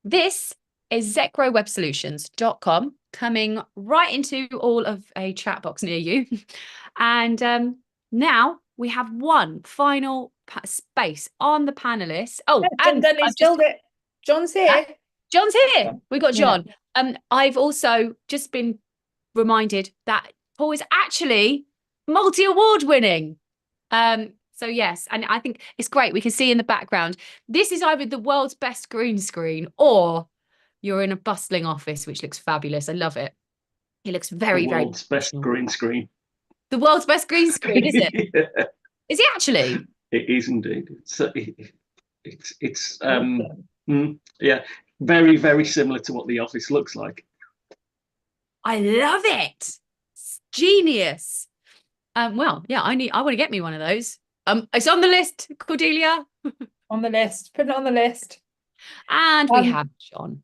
this is zekrowebsolutions.com, coming right into all of a chat box near you. And now we have one final space on the panelists. Oh, and Denley's filled it. John's here. John's here. We got John. Yeah. I've also just been reminded that Paul is actually multi-award winning. So yes, and I think it's great. We can see in the background, this is either the world's best green screen or you're in a bustling office, which looks fabulous. I love it. It looks very, very. The world's best green screen. The world's best green screen, is it? Yeah. Is it actually? It is indeed. It's yeah, very, very similar to what the office looks like. I love it. It's genius. Well, yeah, I want to get me one of those. It's on the list, Cordelia. On the list. Put it on the list. And we have John.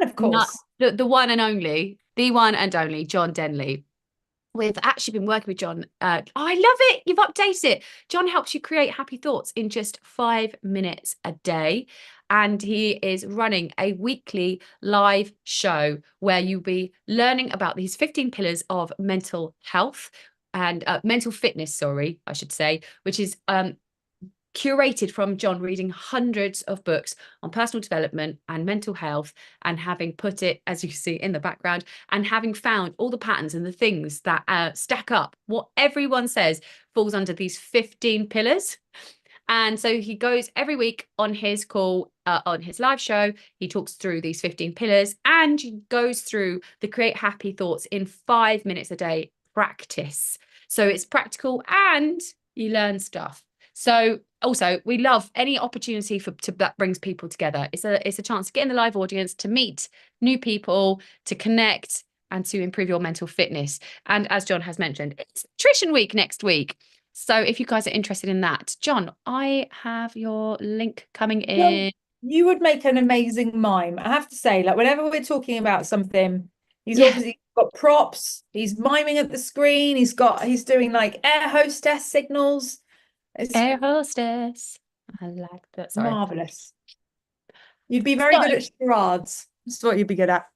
And of course. The one and only, John Denley. We've actually been working with John. I love it. You've updated it. John helps you create happy thoughts in just 5 minutes a day. and he is running a weekly live show where you'll be learning about these 15 pillars of mental health and mental fitness, sorry, I should say, which is curated from John reading hundreds of books on personal development and mental health, and having put it, as you see in the background, and having found all the patterns and the things that stack up. What everyone says falls under these 15 pillars. And so he goes every week on his call, on his live show. He talks through these 15 pillars, and he goes through the create happy thoughts in 5 minutes a day practice. So it's practical and you learn stuff. So also, we love any opportunity that brings people together. It's a chance to get in the live audience, to meet new people, to connect, and to improve your mental fitness. And as John has mentioned, it's Nutrition Week next week. So if you guys are interested in that, John, I have your link coming in. Well, you would make an amazing mime. I have to say, like whenever we're talking about something, he's obviously got props. He's miming at the screen. He's doing like air hostess signals. It's air hostess. I like that. Sorry. marvelous. You'd be very good at charades. That's what you'd be good at.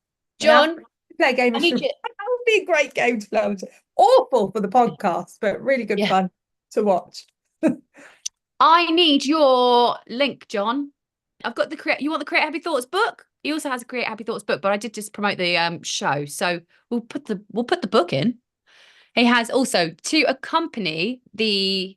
John, Play a game of charades. That would be a great game to play. Awful for the podcast, but really good fun to watch. I need your link, John. I've got you want the Create Happy Thoughts book? He also has a Create Happy Thoughts book, but I did just promote the show, so we'll put the book in. He has also, to accompany the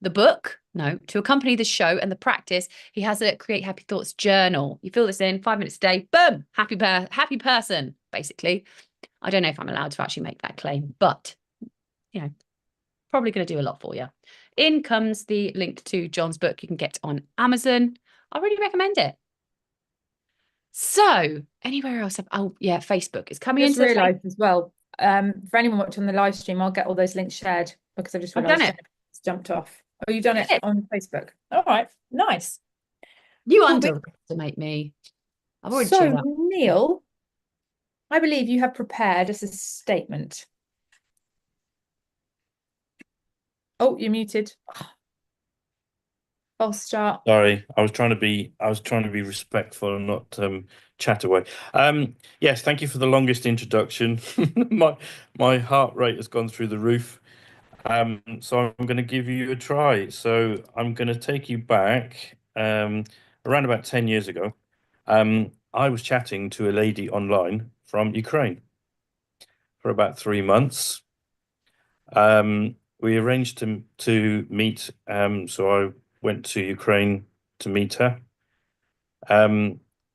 book, no, to accompany the show and the practice, he has a Create Happy Thoughts journal. You fill this in 5 minutes a day, boom, happy person, basically. I don't know if I'm allowed to actually make that claim, but you know, probably going to do a lot for you. In comes the link to John's book. You can get on Amazon. I really recommend it. So anywhere else? Oh yeah, Facebook is coming in. Just realised as well. For anyone watching the live stream, I'll get all those links shared because I've just realised it's jumped off. Oh, you've done it on Facebook. All right, nice. You underestimate me. I've already so that. Neil, I believe you have prepared us a statement. Oh, you're muted. False start. Sorry, I was trying to be respectful and not chat away. Yes, thank you for the longest introduction. my heart rate has gone through the roof. So I'm going to give you a try. So I'm going to take you back around about 10 years ago. I was chatting to a lady online from Ukraine for about 3 months. We arranged to meet. So I went to Ukraine to meet her.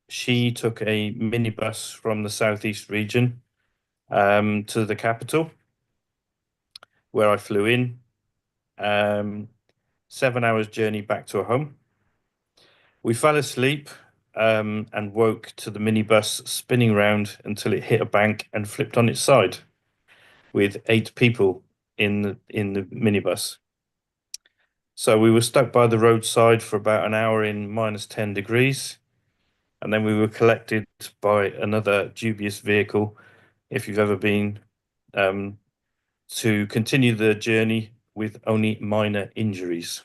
She took a minibus from the southeast region to the capital, where I flew in. 7 hours journey back to her home. We fell asleep and woke to the minibus spinning round until it hit a bank and flipped on its side, with 8 people in the minibus. So we were stuck by the roadside for about an hour in -10 degrees, and then we were collected by another dubious vehicle, if you've ever been, to continue the journey with only minor injuries.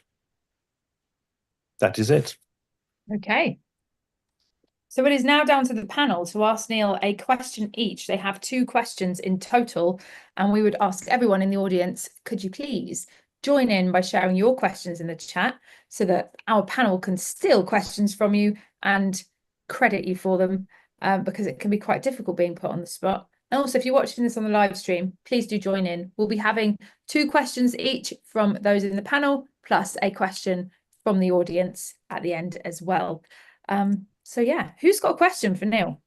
That is it. Okay. So it is now down to the panel to ask Neil a question each. They have 2 questions in total, and we would ask everyone in the audience, could you please join in by sharing your questions in the chat so that our panel can steal questions from you and credit you for them, because it can be quite difficult being put on the spot. And also, if you're watching this on the live stream, please do join in. We'll be having 2 questions each from those in the panel, plus a question from the audience at the end as well. So yeah, who's got a question for Neil?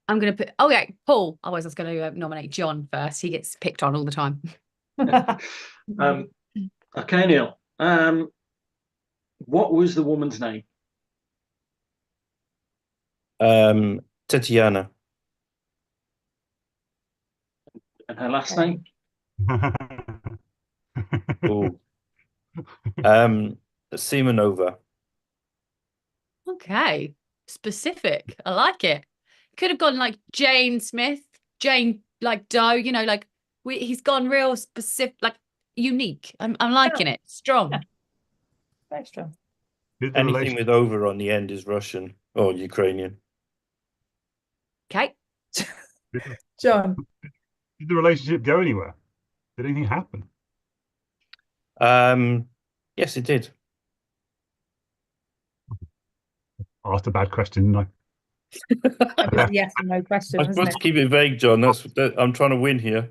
I'm going to put, Paul. Otherwise I was going to nominate John first. He gets picked on all the time. Okay, Neil. What was the woman's name? Tatiana. And her last name? Oh. Simonova. Okay, specific. I like it. Could have gone like Jane Smith, Jane like Doe. You know, like he's gone real specific. Like unique. I'm liking it. Strong. Yeah. Very strong. Did the Anything relation- with over on the end is Russian or Ukrainian. Okay. John. did the relationship go anywhere? Did anything happen? Yes, it did. I asked a bad question, didn't I? That was a yes and no question, I'm wasn't supposed it? to keep it vague, John. I'm trying to win here.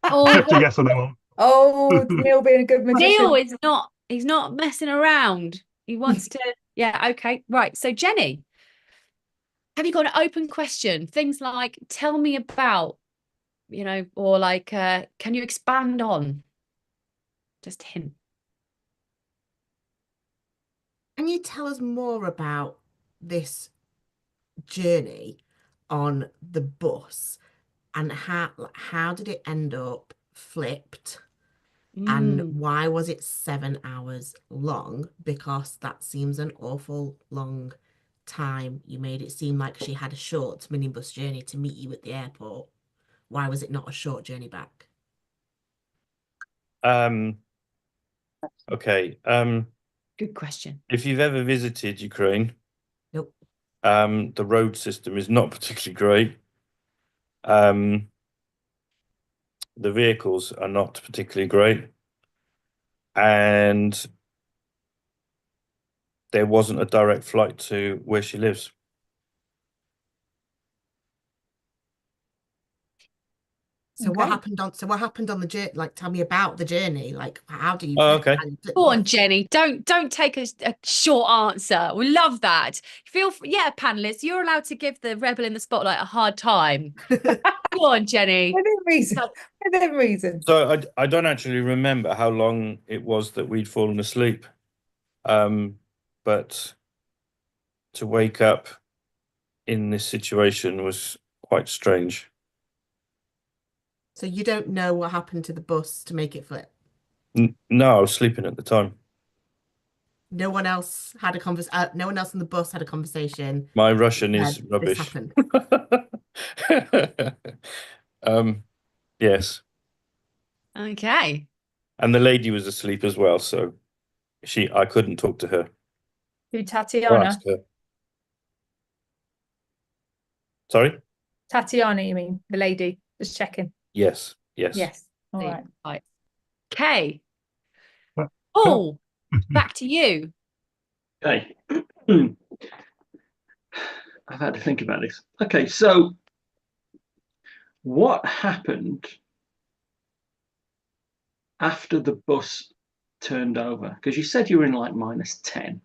Oh, Just a yes or no. Oh, Neil being a good magician. Neil is not. He's not messing around. He wants to. Yeah. Okay. Right. So Jenny, have you got an open question? Things like, tell me about, or like, can you expand on? Just hint. Can you tell us more about this journey on the bus and how did it end up flipped? And why was it 7 hours long? Because that seems an awful long time. You made it seem like she had a short minibus journey to meet you at the airport. Why was it not a short journey back? Okay. Good question. If you've ever visited Ukraine, Nope. the road system is not particularly great. The vehicles are not particularly great. And there wasn't a direct flight to where she lives. So what Okay. happened on the journey? Like, tell me about the journey. Like, how do you? Oh, okay. Go on, Jenny. Don't take a short answer. We love that. Panelists, you're allowed to give the rebel in the spotlight a hard time. Go on, Jenny. Within reason. Within reason. So I don't actually remember how long it was that we'd fallen asleep. But to wake up in this situation was quite strange. So you don't know what happened to the bus to make it flip? No, I was sleeping at the time. No one else had a conversation. No one else on the bus had a conversation. My Russian is This rubbish. happened. Yes. Okay. And the lady was asleep as well, so I couldn't talk to her Who, or Tatiana? ask her. Sorry? Tatiana, you mean? The lady. Just checking. Yes. Yes. All right. Right. Okay. Well, Oh, back to you. Okay. I've had to think about this. Okay, so what happened after the bus turned over? Because you said you were in like -10.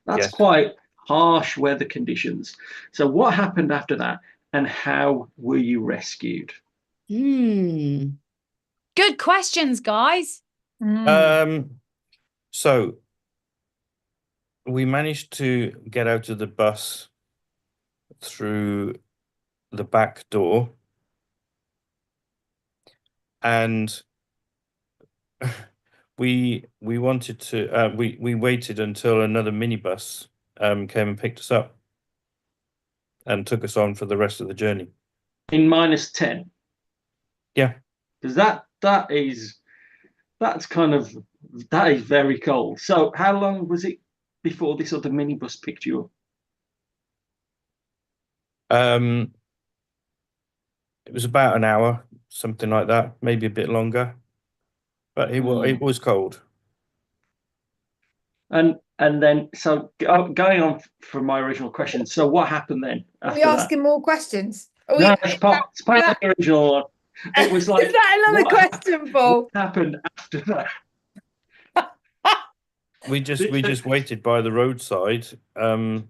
That's Yes. quite harsh weather conditions. So what happened after that, and how were you rescued? Good questions, guys. So we managed to get out of the bus through the back door, and we wanted to we waited until another minibus came and picked us up and took us on for the rest of the journey. In -10? Yeah. Because that is very cold. So how long was it before this other minibus picked you up? It was about an hour, something like that, maybe a bit longer, but it was cold. And then, so going on from my original question, so what happened then Are after we asking more questions? Are we, No, it's part of the original one. It was like, is that another what question, Paul? what happened after that? We just waited by the roadside, and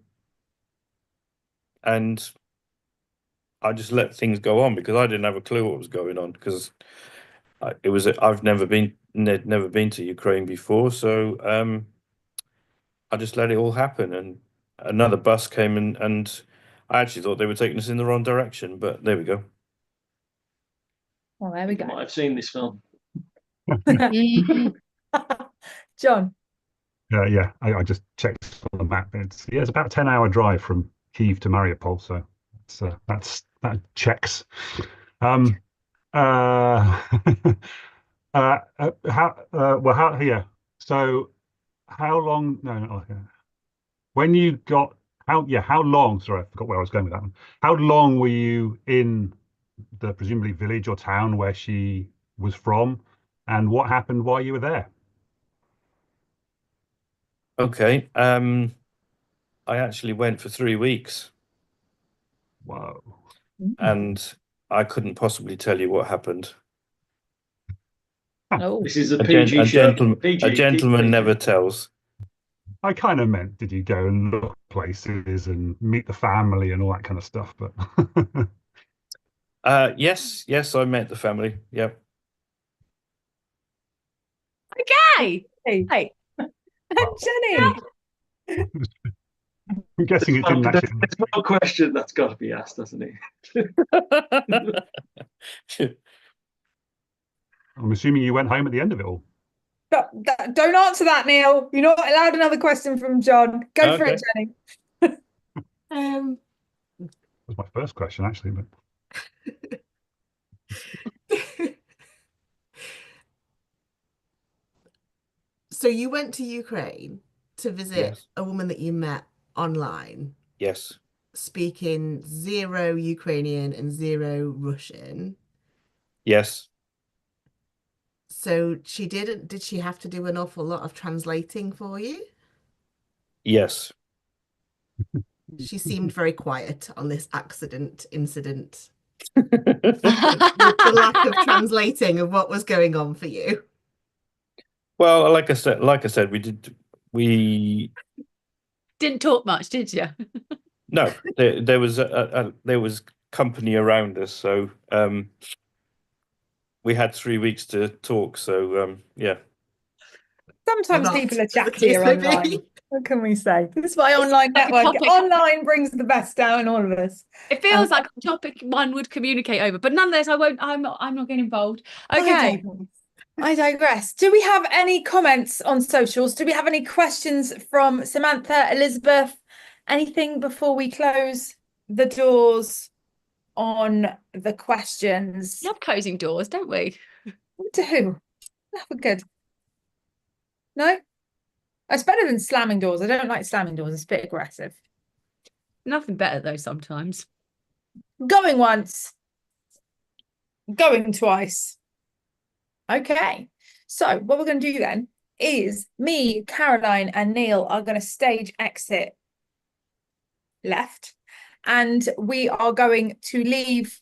I just let things go on because I didn't have a clue what was going on, because I've never been to Ukraine before, so I just let it all happen. And another bus came and I actually thought they were taking us in the wrong direction, but there we go. Well, there we You go. might have seen this film. John. Yeah, I just checked on the map. It's about a 10-hour drive from Kyiv to Mariupol, so that checks. Yeah. So how long? No, no. Okay. When you got how long? Sorry, I forgot where I was going with that one. How long were you in the presumably village or town where she was from, and what happened while you were there? Okay. I actually went for 3 weeks, Whoa. and I couldn't possibly tell you what happened. Oh, This is a A PG show. gentleman, PG, a gentleman PG. never tells. I kind of meant, did you go and look places and meet the family and all that kind of stuff? But Yes, I met the family. Yep. Okay. hey, Hey, wow. Jenny. I'm guessing it didn't actually. There's no question that's got to be asked, doesn't it? I'm assuming you went home at the end of it all. Don't answer that, Neil. You're not allowed another question from John. Go for it, Okay. Jenny. Um, That was my first question, actually. But so you went to Ukraine to visit Yes. a woman that you met online, Yes. speaking zero Ukrainian and zero Russian. Yes. So did she have to do an awful lot of translating for you? Yes. She seemed very quiet on this incident, with the lack of translating of what was going on for you. Well, like I said, we didn't talk much, did you? no, there was there was company around us, so we had 3 weeks to talk. So yeah. Sometimes Not, people are as the chattier case may online. be. What can we say? This is why online like a network, topic. online brings the best out in all of us. It feels like a topic one would communicate over, but nonetheless, I'm not getting involved. Okay. I digress. Do we have any comments on socials? Do we have any questions from Samantha, Elizabeth? Anything before we close the doors on the questions? We love closing doors, don't we? We do. We're good. No? It's better than slamming doors. I don't like slamming doors. It's a bit aggressive. Nothing better though sometimes. Going once. Going twice. Okay. So what we're going to do then is me, Caroline, and Neil are going to stage exit left. And we are going to leave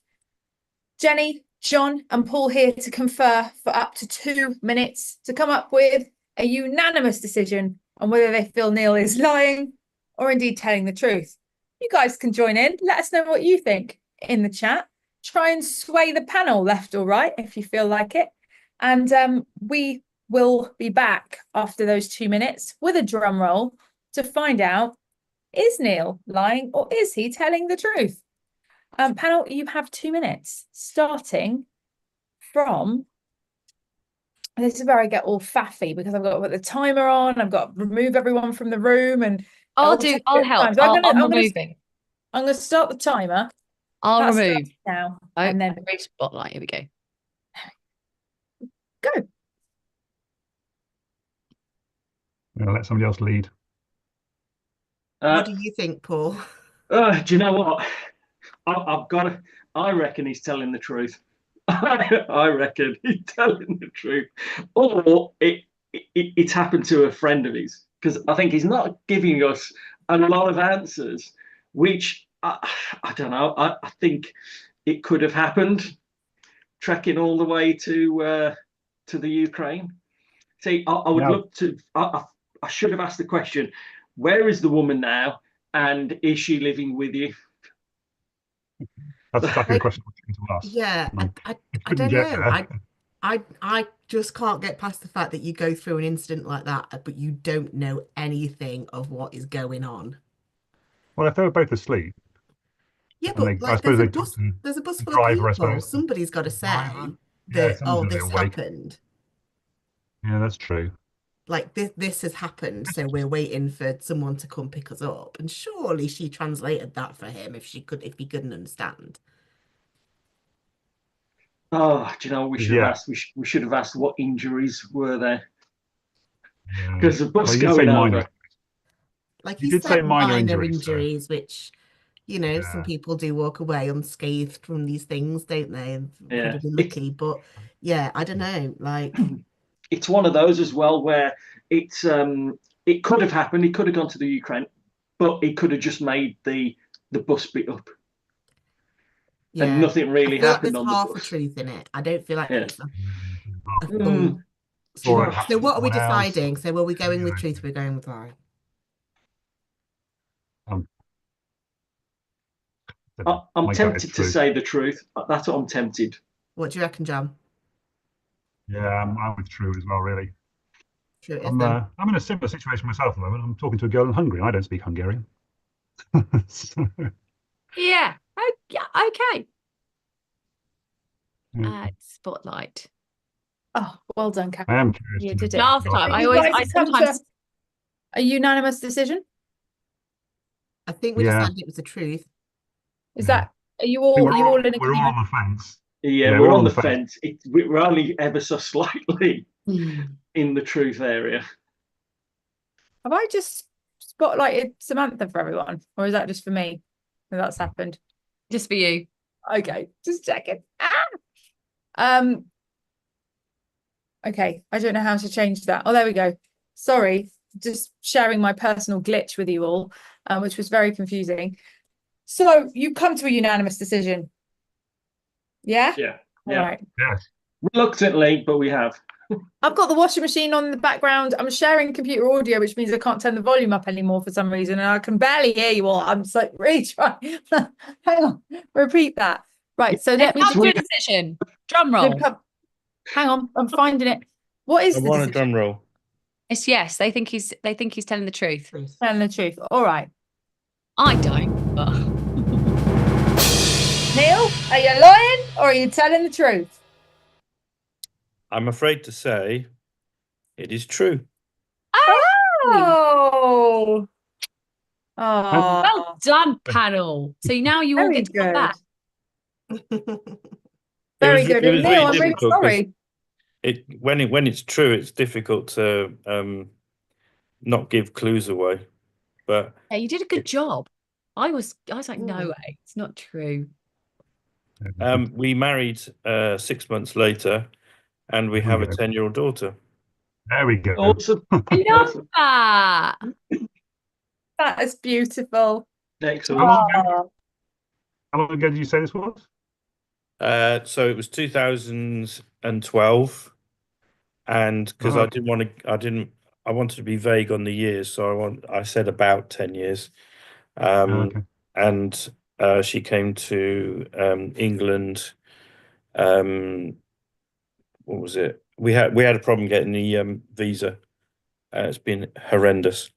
Jenny, John, and Paul here to confer for up to 2 minutes to come up with a unanimous decision on whether they feel Neil is lying or indeed telling the truth. You guys can join in. Let us know what you think in the chat. Try and sway the panel left or right if you feel like it. And we will be back after those 2 minutes with a drum roll to find out, is Neil lying or is he telling the truth? Panel, you have 2 minutes, starting from, this is where I get all faffy because I've got to put the timer on, I've got to remove everyone from the room, and I'll help. So I'm removing. I'm going to start the timer. I'll That remove starts now, Oh, and then remove spotlight. Here we go. go. I'm gonna let somebody else lead. What do you think, Paul? Do you know what? I've got to, I reckon he's telling the truth. I reckon he's telling the truth. Or it's happened to a friend of his, because I think he's not giving us a lot of answers, which I don't know. I think it could have happened trekking all the way to the Ukraine. See, I would love to. I should have asked the question: where is the woman now, and is she living with you? That's exactly the question to ask. Yeah, I couldn't don't get know. there. I just can't get past the fact that you go through an incident like that, but you don't know anything of what is going on. Well, if they were both asleep, Yeah, and but I like suppose there's a they bus, talked to there's a bus the full of driver, I people. suppose. Somebody's got to say Yeah, that, someone's oh, gonna be this awake. happened. Yeah, that's true. Like this has happened, so we're waiting for someone to come pick us up. And surely she translated that for him if he couldn't understand. Oh, do you know, we should have Yeah. asked. We should have asked what injuries were there, Yeah. because the bus Well, you did say going minor. over. Like You you did say said, minor minor injuries, so injuries, which, you know, some yeah. people do walk away unscathed from these things, don't they? And Yeah, probably lucky, but yeah, I don't know. Like, it's one of those as well where it's it could have happened. He could have gone to the Ukraine, but he could have just made the bus beat up, and yeah, nothing I really feel like happened there's on the half a bus. truth in it. I don't feel like Yeah. it's a full Mm. Or it truth. happened So to what are we someone else. deciding? So are we going with Yeah. truth? We're going with lie. I'm My gut is tempted to truth. say the truth. That's what I'm tempted. What do you reckon, John? Yeah, I'm with true as well, really. True it is then. I'm in a similar situation myself at the moment. I'm talking to a girl in Hungary. I don't speak Hungarian. So, Yeah. Oh, yeah. Okay. yeah. Spotlight. Oh, well done, Kat. I am curious You to know did it. Last what time, else. I You always, guys I have come to sometimes. a unanimous decision. I think we Yeah. decided it was the truth. Is Yeah. that, are you I think all in we're all agreement? on the fence. Yeah, Yeah, we're on the fence. We're only ever so slightly in the truth area. Have I just spotlighted Samantha for everyone, or is that just for me? That's happened. Just for you. Okay, just checking. Okay, I don't know how to change that. Oh, there we go. Sorry, just sharing my personal glitch with you all, which was very confusing. So you come to a unanimous decision. Yeah? Yeah. All Yeah. right. Yes. Reluctantly, but we have. I've got the washing machine on in the background. I'm sharing computer audio, which means I can't turn the volume up anymore for some reason, and I can barely hear you all. I'm just like, really trying. Hang on, repeat that. Right, so let me Come to a just- decision. Drum roll. hang on, I'm finding it. What is I the want a decision? drum roll. It's yes. They think he's telling the truth. Truth. Telling the truth. All right. I don't, but Neil, are you lying or are you telling the truth? I'm afraid to say it is true. Oh. Oh. well done, panel. So now you all Very get to come good. back. Very was- good. it And was Neil, really I'm really difficult 'cause sorry. When it's true, it's difficult to not give clues away. But Yeah, you did a good job. I was like, no Mm. way, it's not true. we married 6 months later, and we There we have a go. 10-year-old daughter. There we go. Awesome. I love Awesome. that. That is beautiful. Excellent. How long ago, Oh. how long ago did you say this was? So it was 2012, and because Oh, I wanted to be vague on the years, so I said about 10 years. okay. And she came to England. What was it? We had a problem getting the visa. It's been horrendous.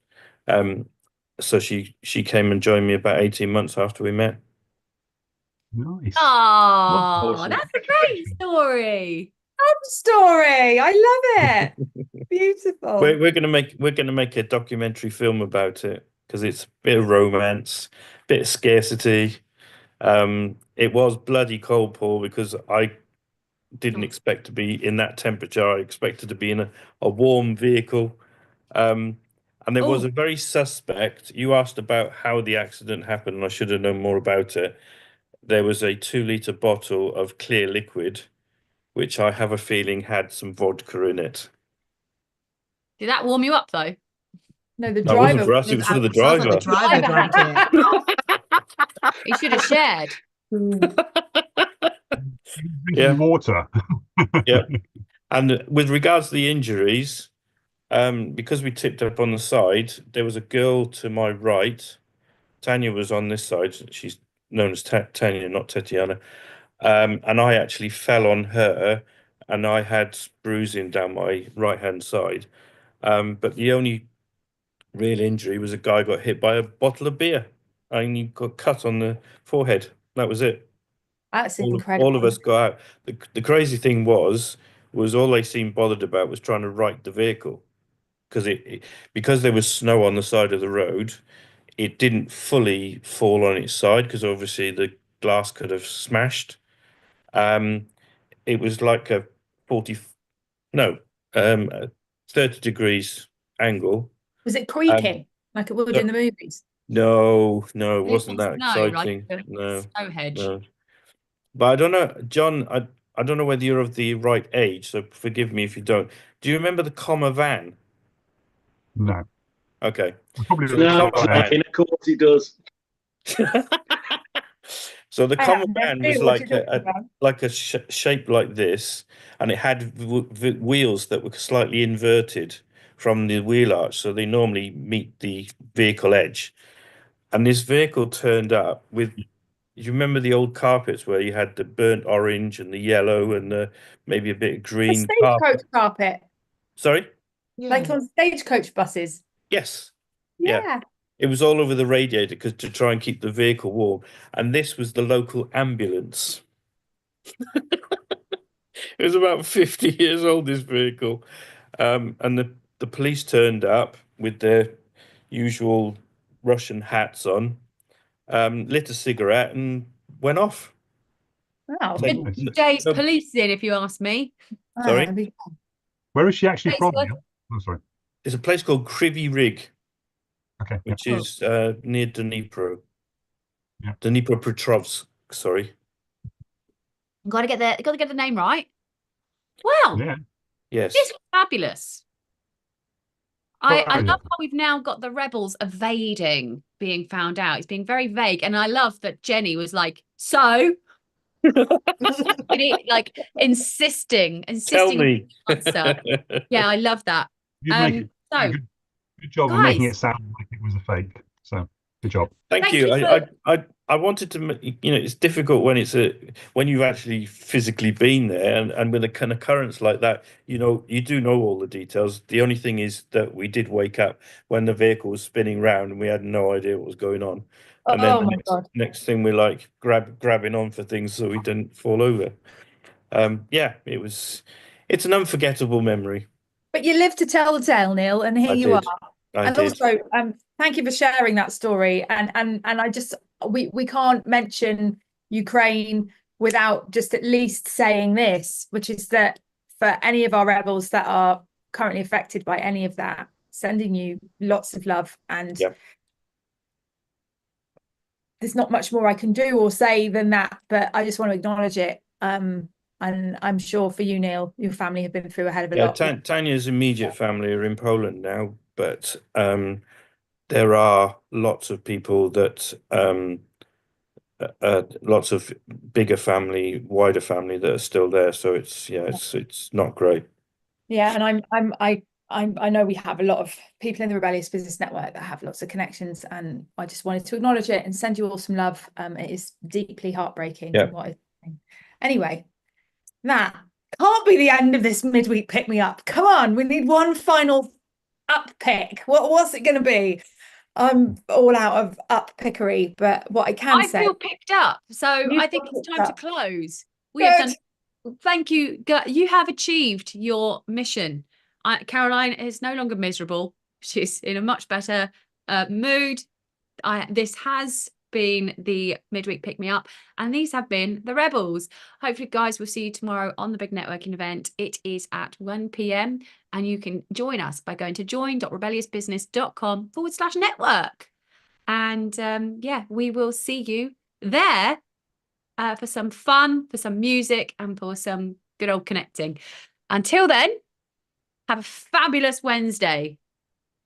So she came and joined me about 18 months after we met. Nice. Oh, Awesome. that's a great story. Story. I love it. Beautiful. We're gonna make a documentary film about it because it's a bit of romance, bit of scarcity. It was bloody cold, Paul, because I didn't expect to be in that temperature. I expected to be in a warm vehicle. And there was Oh. a very suspect. You asked about how the accident happened, and I should have known more about it. There was a 2-litre bottle of clear liquid, which I have a feeling had some vodka in it. Did that warm you up though? No, the No, it wasn't driver. for us, it was for the Sounds like the driver. driver drank it. You should have shared. Drinking water. Yeah. And with regards to the injuries, because we tipped up on the side, there was a girl to my right. Tanya was on this side. She's known as Tanya, not Tatiana. And I actually fell on her, and I had bruising down my right-hand side. But the only real injury was a guy got hit by a bottle of beer, and he got cut on the forehead. That was it. That's All incredible. of us got out. The crazy thing was all they seemed bothered about was trying to right the vehicle, because because there was snow on the side of the road, it didn't fully fall on its side because obviously the glass could have smashed. it was like a 30 degrees angle. Was it creaking like it would no- in the movies? No, it It wasn't was that snow, like exciting. a No, snow hedge. no. But I don't know, John, I don't know whether you're of the right age, so forgive me if you don't. Do you remember the comma van? No. Okay. Probably So the the No, comma comma Shane, of course he does. So the I comma have no van idea was what like you're talking about. a shape like this, and it had wheels that were slightly inverted from the wheel arch, so they normally meet the vehicle edge. And this vehicle turned up with, you remember the old carpets where you had the burnt orange and the yellow and maybe a bit of A green stagecoach carpet? carpet, Sorry? like on stagecoach buses. Yes. Yeah. Yeah. It was all over the radiator because to try and keep the vehicle warm. And this was the local ambulance. It was about 50 years old, this vehicle. And the police turned up with their usual Russian hats on, lit a cigarette and went off. Wow. Like, Nice. Days no- policing, if you ask me. Sorry? Where is she actually It's from? worth- Neil? Oh, sorry. There's a place called Kryvyi Rig, Okay. Yeah. which is near Dnipro. Yeah. Dnipropetrovsk, sorry. Got to get the name right. Wow, Yeah. Yes. this is fabulous. I Very love lovely. how we've now got the rebels evading being found out. It's being very vague, and I love that Jenny was like, "So," like insisting Tell on me. the answer. Yeah, I love that. You make it So good job of making guys, it sound like it was a fake. So good job. Thank Thank you. you for- I wanted to, it's difficult when when you've actually physically been there, and with a kind of occurrence like that, you do know all the details. The only thing is that we did wake up when the vehicle was spinning round and we had no idea what was going on. And then Oh my God. next thing we're like grabbing on for things so we didn't fall over. Yeah, it's an unforgettable memory. But you live to tell the tale, Neil, and here I you did. are. I And did. also, thank you for sharing that story. And I just we can't mention Ukraine without just at least saying this, which is that for any of our rebels that are currently affected by any of that, sending you lots of love. And Yeah. there's not much more I can do or say than that, but I just want to acknowledge it. And I'm sure for you, Neil, your family have been through a hell of a lot. Tanya's immediate family are in Poland now, but there are lots of people that lots of bigger family, wider family that are still there. So it's not great. Yeah, and I know we have a lot of people in the Rebellious Business Network that have lots of connections, and I just wanted to acknowledge it and send you all some love. It is deeply heartbreaking what is happening. Anyway, that can't be the end of this midweek pick me up. Come on, we need one final up pick. What's it going to be? I'm all out of up pickery, but what I can say, I feel picked up, so You I think feel it's picked time to up. close. We have Good. done. Thank you. You have achieved your mission. Caroline is no longer miserable. She's in a much better mood. This has been the midweek pick me up, and these have been the rebels. Hopefully, guys, we'll see you tomorrow on the big networking event. It is at 1 p.m. and you can join us by going to join.rebelliousbusiness.com/network. And yeah, we will see you there for some fun, for some music, and for some good old connecting. Until then, have a fabulous Wednesday.